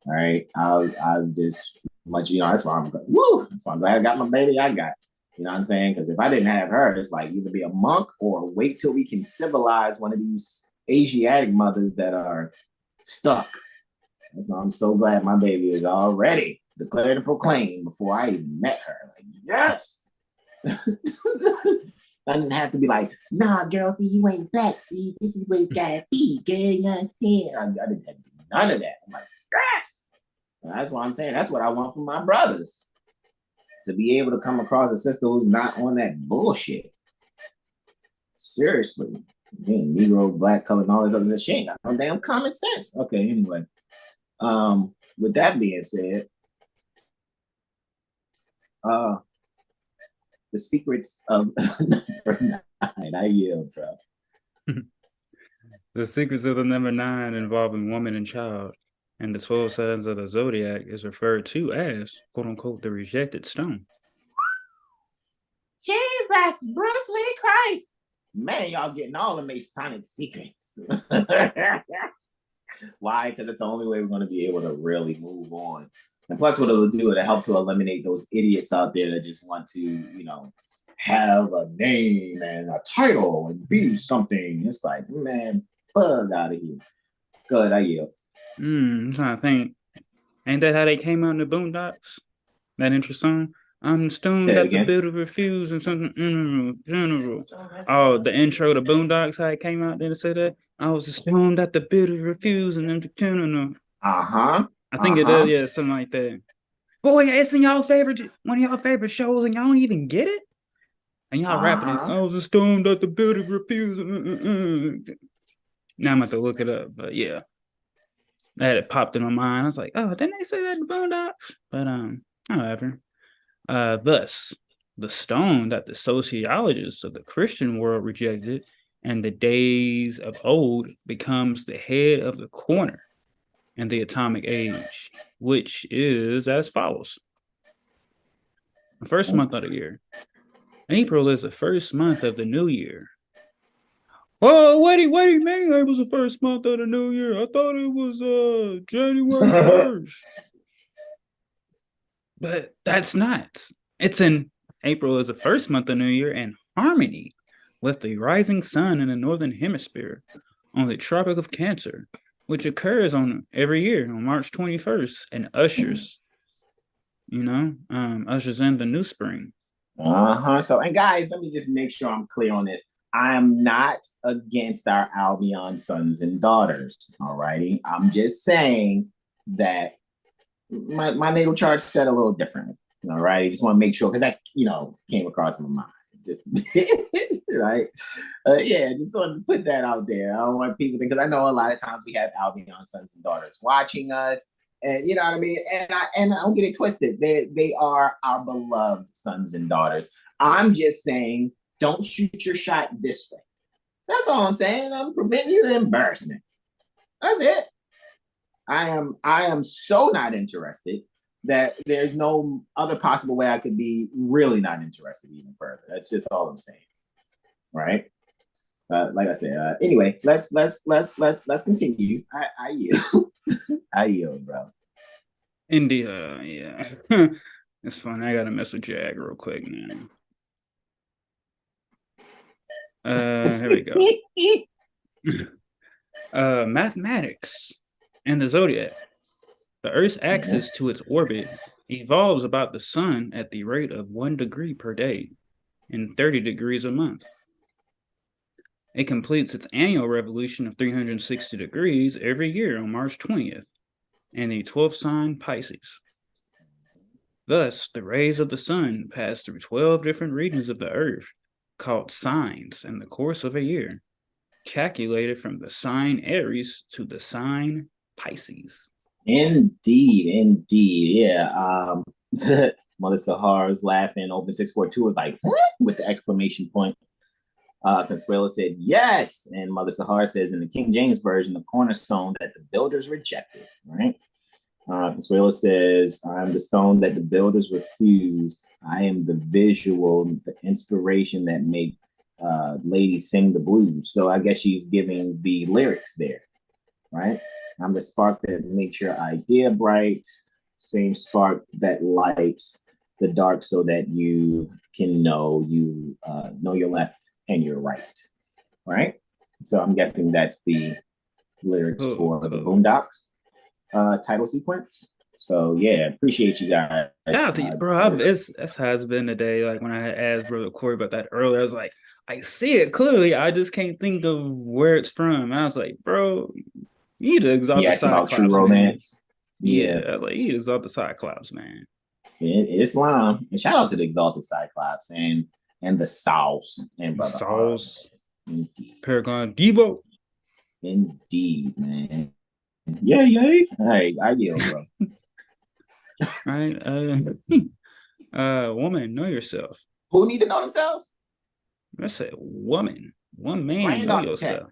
All right. I'll just much, you know, that's why I'm glad. Woo! That's why I'm glad I got my baby I got. You know what I'm saying? Because if I didn't have her, it's like either be a monk or wait till we can civilize one of these Asiatic mothers that are stuck. And so I'm so glad my baby is already declared and proclaimed before I even met her. Like, yes. I didn't have to be like, nah, girl, see, you ain't black. See, this is where you gotta be, girl. You know what I'm saying? I didn't have to do none of that. I'm like, yes. And that's what I'm saying. That's what I want from my brothers. To be able to come across a sister who's not on that bullshit. Seriously. Man, Negro, black, color, and all this other shit. Ain't got no damn common sense. Okay, anyway. With that being said, the secrets of number 9. I yield, bro. The secrets of the number 9 involving woman and child and the 12 signs of the zodiac is referred to as, quote unquote, the rejected stone. Jesus, Bruce Lee Christ. Man, y'all getting all the Masonic secrets. Why? Because it's the only way we're going to be able to really move on. And plus what it'll do, it'll help to eliminate those idiots out there that just want to, you know, have a name and a title and be something. It's like, man, bug out of here. Good, I yield. I'm trying to think. Ain't that how they came out in the Boondocks? That intro song? I'm stoned at the bit of refuse and something general. Oh, the intro to Boondocks, how it came out, didn't it say that? I was stoned at the bit of refuse and then general. Uh-huh. I think it does, yeah, something like that. boy, it's in y'all favorite, one of y'all favorite shows, and y'all don't even get it. And y'all rapping it. I was a stone that the building refused. Now I'm about to look it up, but yeah, that had popped in my mind. I was like, oh, didn't they say that in the Boondocks? But however, thus the stone that the sociologists of the Christian world rejected and the days of old becomes the head of the corner in the atomic age, which is as follows. The first month of the year. April is the first month of the new year. Oh, what do you mean it was the first month of the new year? I thought it was January 1st. But that's not. It's in April is the first month of the new year in harmony with the rising sun in the northern hemisphere on the Tropic of Cancer, which occurs on every year on March 21st and ushers in the new spring. So, and guys, let me just make sure I'm clear on this. I am not against our Albion sons and daughters. All righty. I'm just saying that my natal chart said a little differently. All right. Just want to make sure because that, came across my mind. Just right. Yeah, just wanted to put that out there. I don't want people to, because I know a lot of times we have Albion sons and daughters watching us. And you know what I mean? And I don't get it twisted. They are our beloved sons and daughters. I'm just saying, don't shoot your shot this way. That's all I'm saying. I'm preventing you the embarrassment. That's it. I am so not interested that there's no other possible way I could be really not interested even further. That's just all I'm saying. Right? Like I said, anyway, let's continue. I yield. I yield, bro. India, yeah. It's fun. I gotta mess with Jag real quick, man. Here we go. Mathematics and the zodiac. The Earth's axis to its orbit evolves about the sun at the rate of 1 degree per day and 30 degrees a month. It completes its annual revolution of 360 degrees every year on March 20th in the 12th sign Pisces. Thus, the rays of the sun pass through 12 different regions of the Earth called signs in the course of a year, calculated from the sign Aries to the sign Pisces. Indeed. Yeah. Mother Sahara's laughing. Open 642 was like, what? With the exclamation point. Consuelo said, yes. And Mother Sahara says, in the King James Version, the cornerstone that the builders rejected, right? Consuelo says, I'm the stone that the builders refused. I am the visual, the inspiration that makes ladies sing the blues. So I guess she's giving the lyrics there, right? I'm the spark that makes your idea bright. Same spark that lights the dark so that you can know your left and your right? So I'm guessing that's the lyrics for the Boondocks title sequence. So yeah, appreciate you guys. Bro, that's how it's been today. Like when I asked Brother Corey about that earlier, I was like, I see it clearly. I just can't think of where it's from. And I was like, bro, you need to exalt the Cyclops. True romance. Yeah, like you exalt the Cyclops, man. Islam. And shout out to the exalted Cyclops and the Sauce and Brother Sauce. Indeed. Paragon Debo. Indeed, man. Yeah. All right, I yield, bro. Right. Woman, know yourself. Who need to know themselves? I said woman. One man, know yourself.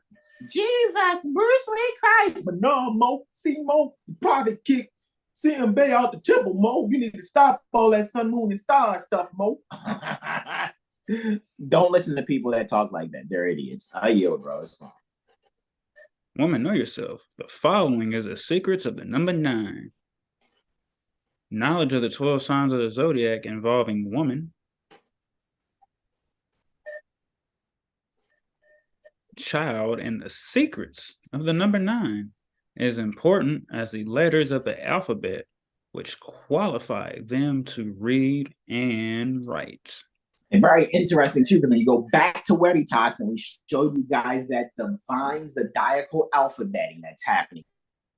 Jesus, Bruce Lee Christ, but no, Mo, see Mo, private kick, see him bay out the temple, Mo. You need to stop all that sun, moon, and star stuff, Mo. Don't listen to people that talk like that. They're idiots. I yield, bro. It's fine. Woman, know yourself. The following is the secrets of the number 9. Knowledge of the 12 signs of the zodiac involving woman, child, and the secrets of the number 9 is important as the letters of the alphabet, which qualify them to read and write. And very interesting too, because when you go back to Veritas and we show you guys that defines the zodiacal alphabeting that's happening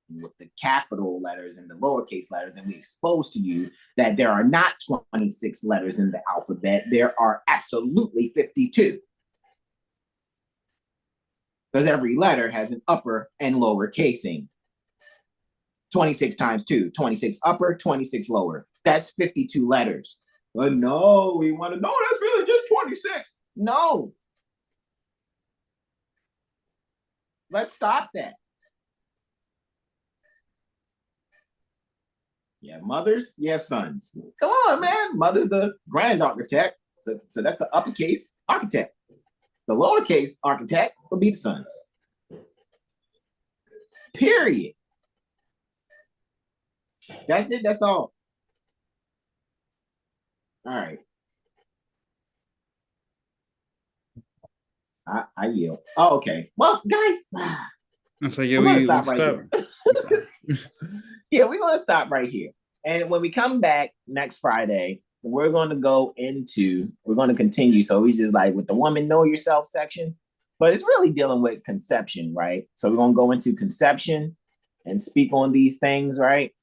with the capital letters and the lowercase letters, and we expose to you that there are not 26 letters in the alphabet. There are absolutely 52. Because every letter has an upper and lower casing. 26 times 2, 26 upper, 26 lower. That's 52 letters. But no, we want to know that's really just 26. No. Let's stop that. You have mothers, you have sons. Come on, man. Mother's the grand architect. So that's the uppercase architect. The lowercase architect will be the sons. Period. That's it. That's all. All right. I yield. Oh, okay. Well, guys. So yeah, we're we gonna stop right stop. here. Yeah, we're gonna stop right here. And when we come back next Friday, we're going to continue. So we just like with the woman know yourself section, but it's really dealing with conception, right? So we're going to go into conception and speak on these things, right?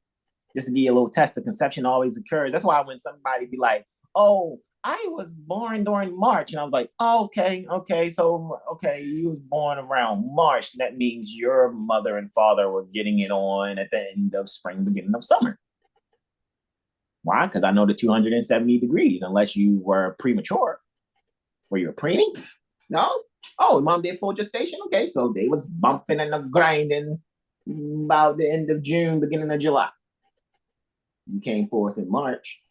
Just to give you a little test, the conception always occurs. That's why when somebody be like, oh, I was born during March. And I was like, oh, okay. So, you was born around March. That means your mother and father were getting it on at the end of spring, beginning of summer. Why? Because I know the 270 degrees, unless you were premature. Were you a preemie? No? Oh, mom did full gestation? Okay, so they was bumping and grinding about the end of June, beginning of July. You came forth in March.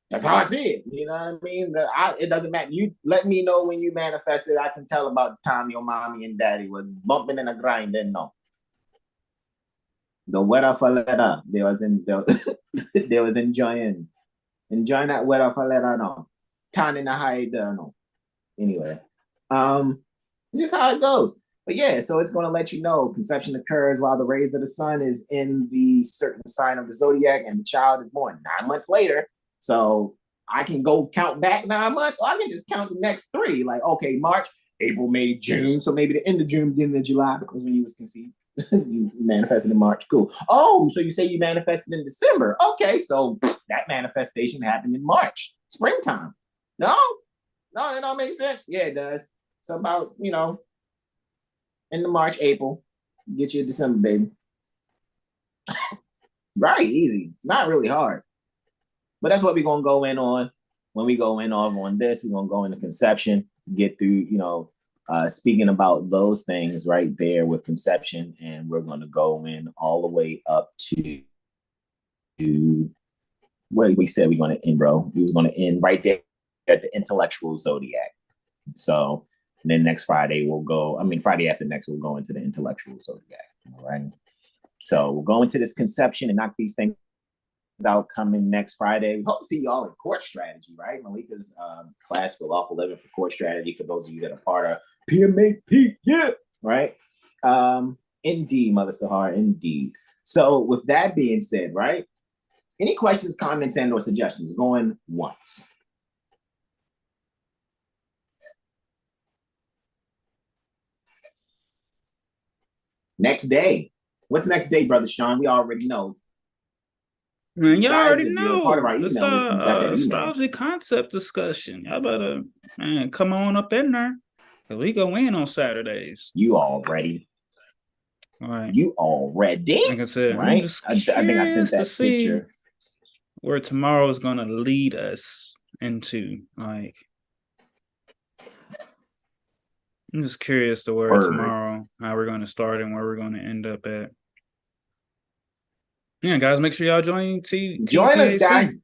That's how I see it. You know what I mean? It doesn't matter. You let me know when you manifested. I can tell about the time your mommy and daddy was bumping and grinding. No. The weather for letter, they was enjoying that weather for letter, no. Tan in the hide, no. Anyway, just how it goes. But yeah, so it's going to let you know conception occurs while the rays of the sun is in the certain sign of the zodiac, and the child is born 9 months later. So I can go count back 9 months, or I can just count the next 3. Like, okay, March, April, May, June. So maybe the end of June, beginning of July, because when you was conceived. You manifested in March. Cool. Oh, so you say you manifested in December. Okay, so that manifestation happened in March, springtime. No, that don't make sense. Yeah, it does. So about, in the March, April, get you a December, baby. Right, easy. It's not really hard. But that's what we're going to go in on. When we go in on this, we're going to go into conception, get through, speaking about those things right there with conception, and we're going to go in all the way up to where we said we're going to end, bro. We was going to end right there at the intellectual zodiac. So then next Friday Friday after next, we'll go into the intellectual zodiac. All right. So we'll go into this conception and knock these things out coming next Friday. We hope to see y'all in court strategy, right? Malika's class for Lawful Living for court strategy for those of you that are part of PMAP, yeah, right? Indeed, Mother Sahara, indeed. So with that being said, right? Any questions, comments, and or suggestions? Going once. Next day. What's next day, Brother Sean? We already know. Man, y'all Guys, already if you're know. part of our It's email list, you got that the email. astrology concept discussion. Y'all better, man, come on up in there. We go in on Saturdays. You already. All right. You already. Like I said, right? I'm just I think I sent that picture. Where tomorrow is going to lead us into. Like, I'm just curious to where tomorrow, how we're going to start and where we're going to end up at. Yeah, guys, make sure y'all join Join us, guys.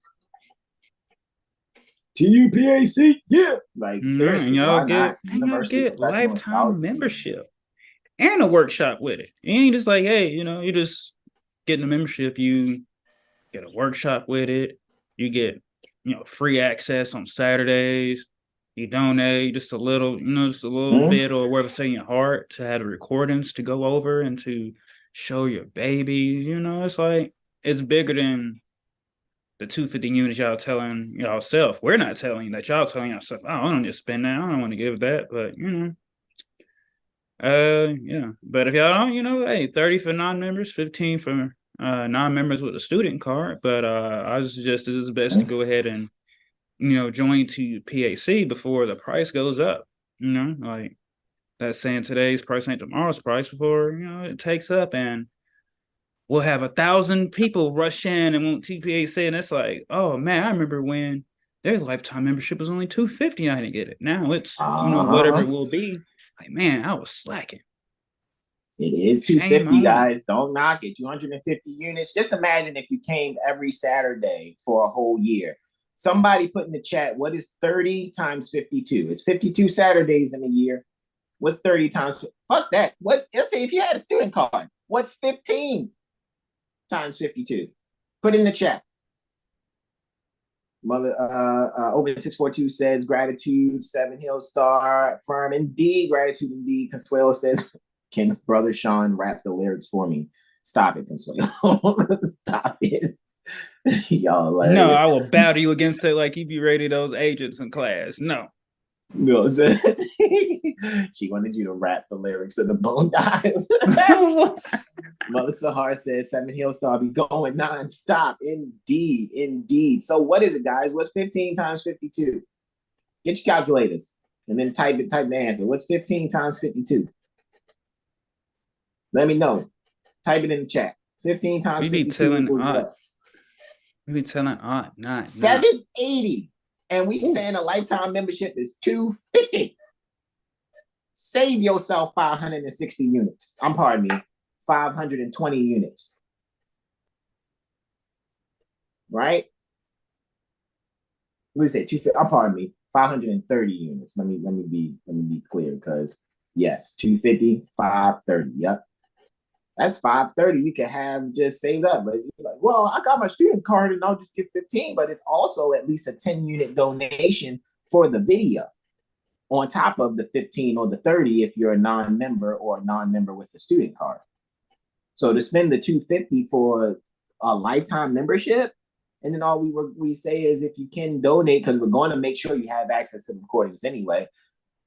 TUPAC, yeah. Like, seriously, and y'all get lifetime membership and a workshop with it. You ain't just like, hey, you just getting a membership, you get a workshop with it, you get, free access on Saturdays, you donate just a little, bit or whatever's in your heart to have the recordings to go over and to show your babies. It's like, it's bigger than the 250 units y'all telling y'allself. We're not telling you that, y'all telling yourself, oh, I don't need to spend that, I don't want to give that, but Yeah. But if y'all don't, hey, 30 for non-members, 15 for non-members with a student card. But I suggest it is best to go ahead and join to PAC before the price goes up. Like that's saying today's price ain't tomorrow's price before it takes up, and we'll have 1,000 people rush in and want TPAC, and it's like, oh man, I remember when their lifetime membership was only $250. I didn't get it. Now it's whatever it will be. Like, man, I was slacking. It is 250, guys. Don't knock it. 250 units. Just imagine if you came every Saturday for a whole year. Somebody put in the chat, what is 30 times 52? It's 52 Saturdays in a year. What's 30 times? Fuck that. Let's say if you had a student card, what's 15 times 52? Put in the chat. Mother Open 642 says gratitude. 7 Hill Star affirm indeed, gratitude indeed. Consuelo says, can Brother Sean rap the lyrics for me? Stop it, Consuelo. Stop it. Y'all hilarious. No, I will battle you against it like you be rating those agents in class. No. No, she wanted you to rap the lyrics of the Bone Dies. Mother Sahar says 7 Hill Star be going non-stop. Indeed, indeed. So what is it, guys? What's 15 times 52? Get your calculators and then type the answer. What's 15 times 52? Let me know. Type it in the chat. 15 times 52. We be telling not 780. And we saying a lifetime membership is $250. Save yourself 560 units. Pardon me, 520 units. Right? We say 250. Pardon me, 530 units. Let me be clear, because yes, 250, 530. Yep. That's 530 you can have just saved up. But you're like, well, I got my student card and I'll just get 15, but it's also at least a 10-unit donation for the video on top of the 15 or the 30 if you're a non-member or a non-member with a student card. So to spend the $250 for a lifetime membership, and then all we say is if you can donate, because we're going to make sure you have access to the recordings anyway.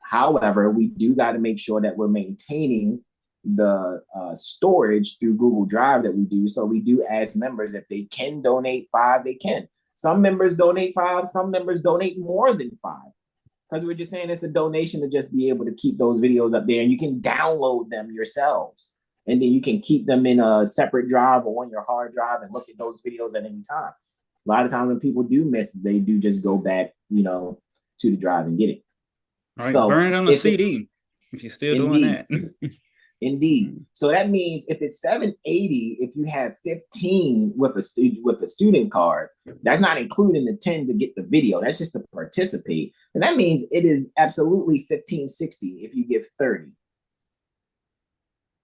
However, we do got to make sure that we're maintaining the storage through Google Drive that we do. So we do ask members if they can donate 5, they can. Some members donate 5, some members donate more than 5. Because we're just saying it's a donation to just be able to keep those videos up there, and you can download them yourselves. And then you can keep them in a separate drive or on your hard drive and look at those videos at any time. A lot of times when people do miss, they do just go back, to the drive and get it. All right, so burn it on the CD if you're still doing that. Indeed. So that means if it's 780, if you have 15 with a student card, that's not including the 10 to get the video. That's just to participate. And that means it is absolutely 1560 if you give 30.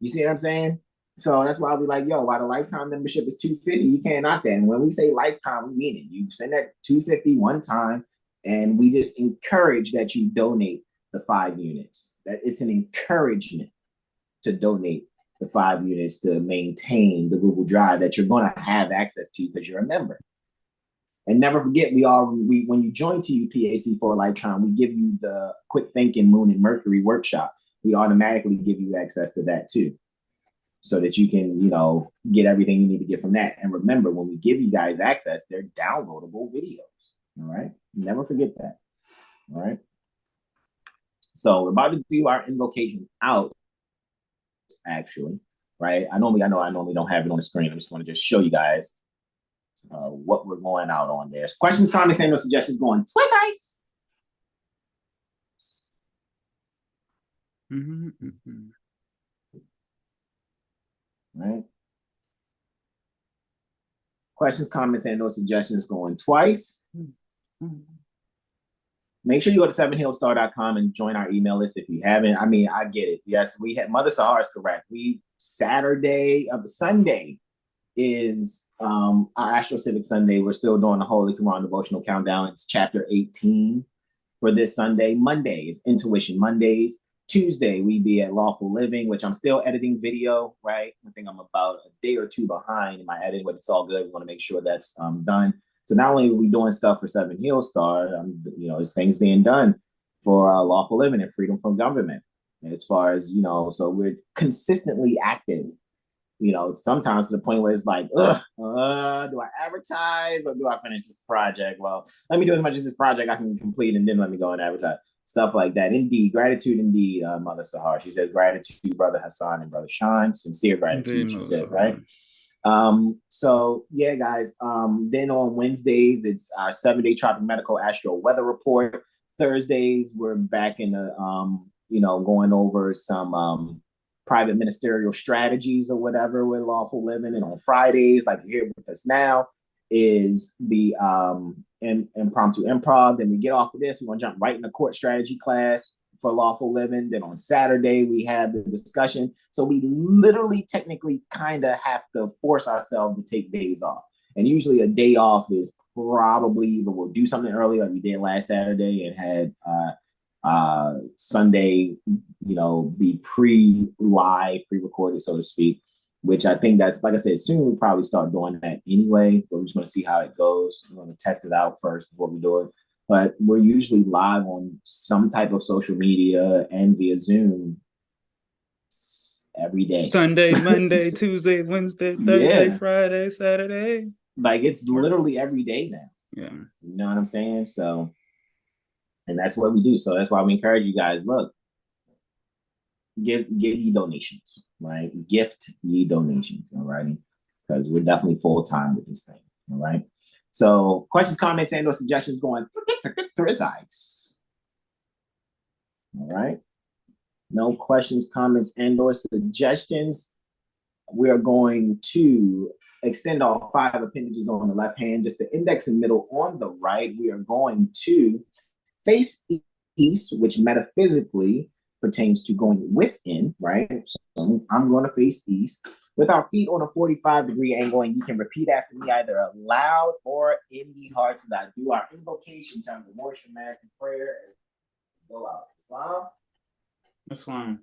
You see what I'm saying? So that's why I'll be like, yo, while the lifetime membership is $250, you can't knock that. And when we say lifetime, we mean it. You spend that $250 one time, and we just encourage that you donate the 5 units. That it's an encouragement to donate the 5 units to maintain the Google Drive that you're going to have access to because you're a member. And never forget, when you join TUPAC for a lifetime, we give you the Quick Thinking Moon and Mercury workshop. We automatically give you access to that too, so that you can, get everything you need to get from that. And remember, when we give you guys access, they're downloadable videos. All right. Never forget that. All right. So we're about to do our invocation out. Actually, right? I normally don't have it on the screen. I just want to just show you guys what we're going out on there. So questions, comments, and no suggestions going twice. Right? Questions, comments, and no suggestions going twice. Make sure you go to 7hillstar.com and join our email list if you haven't. I mean, I get it. Yes, we had Mother Sahar is correct. Sunday is our AstroCivics Sunday. We're still doing the Holy Quran devotional countdown. It's chapter 18 for this Sunday. Monday is Intuition Mondays. Tuesday, we be at Lawful Living, which I'm still editing video, right? I think I'm about a day or 2 behind in my editing, but it's all good. We want to make sure that's done. So not only are we doing stuff for 7 Hill Star, there's things being done for lawful living and freedom from government. as far as, you know, so we're consistently active. You know, sometimes to the point where it's like, do I advertise or do I finish this project? Well, let me do as much as this project I can complete and then let me go and advertise. Stuff like that. Indeed, gratitude indeed, Mother Sahar. She says, gratitude, Brother Hassan and Brother Sean. Sincere gratitude, she says, right? So yeah, guys. Then on Wednesdays, it's our 7-day Tropic Medical Astro Weather Report. Thursdays, we're back in the you know, going over some private ministerial strategies or whatever with Lawful Living. And on Fridays, like you're here with us now, is the Impromptu Improv. Then we get off of this, we're gonna jump right in the court strategy class for Lawful Living. Then on Saturday, we have the discussion. So we literally technically kind of have to force ourselves to take days off. And usually a day off is probably either we'll do something early like we did last Saturday and had Sunday, you know, be pre-live, pre-recorded, so to speak, which I think that's, like I said, soon we'll probably start doing that anyway, but we're just going to see how it goes. We're going to test it out first before we do it. But we're usually live on some type of social media and via Zoom every day. Sunday, Monday, Tuesday, Wednesday, Thursday, Friday, Saturday. Like it's literally every day now. Yeah. You know what I'm saying? So, and that's what we do. So that's why we encourage you guys, look, give ye donations, right? Gift ye donations, all righty? Because we're definitely full-time with this thing, all right? So questions, comments, and or suggestions going through his eyes. All right. No questions, comments, and or suggestions. We are going to extend all 5 appendages on the left hand, just the index and middle on the right. We are going to face east, which metaphysically pertains to going within, right? So I'm going to face east with our feet on a 45-degree angle, and you can repeat after me either aloud or in the heart as I do our invocation, time to worship, American prayer, and go out. Islam. Islam.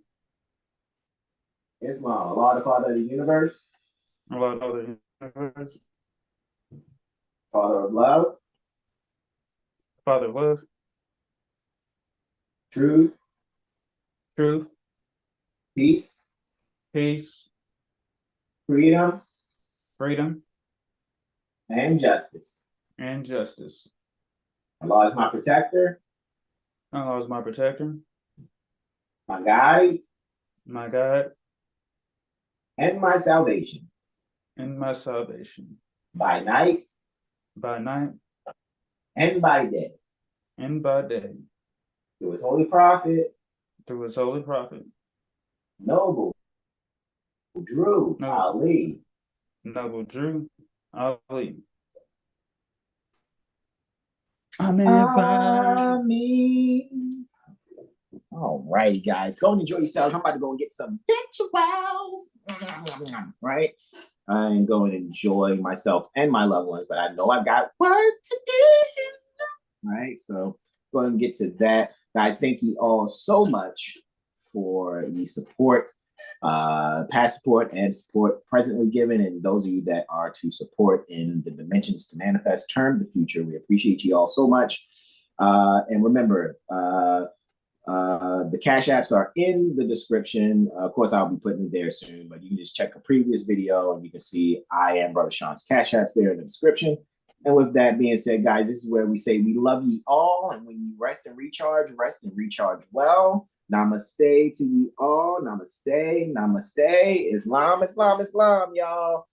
Islam. Allah, the Father of the universe. Allah, the Father of the universe. Father of love. Father of love. Truth. Truth. Peace. Peace. Freedom. Freedom. And justice. And justice. Allah is my protector. Allah is my protector. My guide. My God. And my salvation. And my salvation. By night. By night. And by day. And by day. Through his holy prophet. Through his holy prophet. Noble Drew Ali. Noble Drew Ali. Amen. Amen. All righty, guys. Go and enjoy yourselves. I'm about to go and get some victuals. Right? And go and enjoy myself and my loved ones, but I know I got work to do. Right? So go ahead and get to that. Guys, thank you all so much for the support, past support and support presently given, and those of you that are to support in the dimensions to manifest terms of future. We appreciate you all so much. And remember, the Cash Apps are in the description. Of course, I'll be putting it there soon, but you can just check a previous video and you can see I am Brother Sean's Cash Apps there in the description. And with that being said, guys, this is where we say we love you all. And when you rest and recharge well. Namaste to you all. Namaste. Namaste. Islam, Islam, Islam, y'all.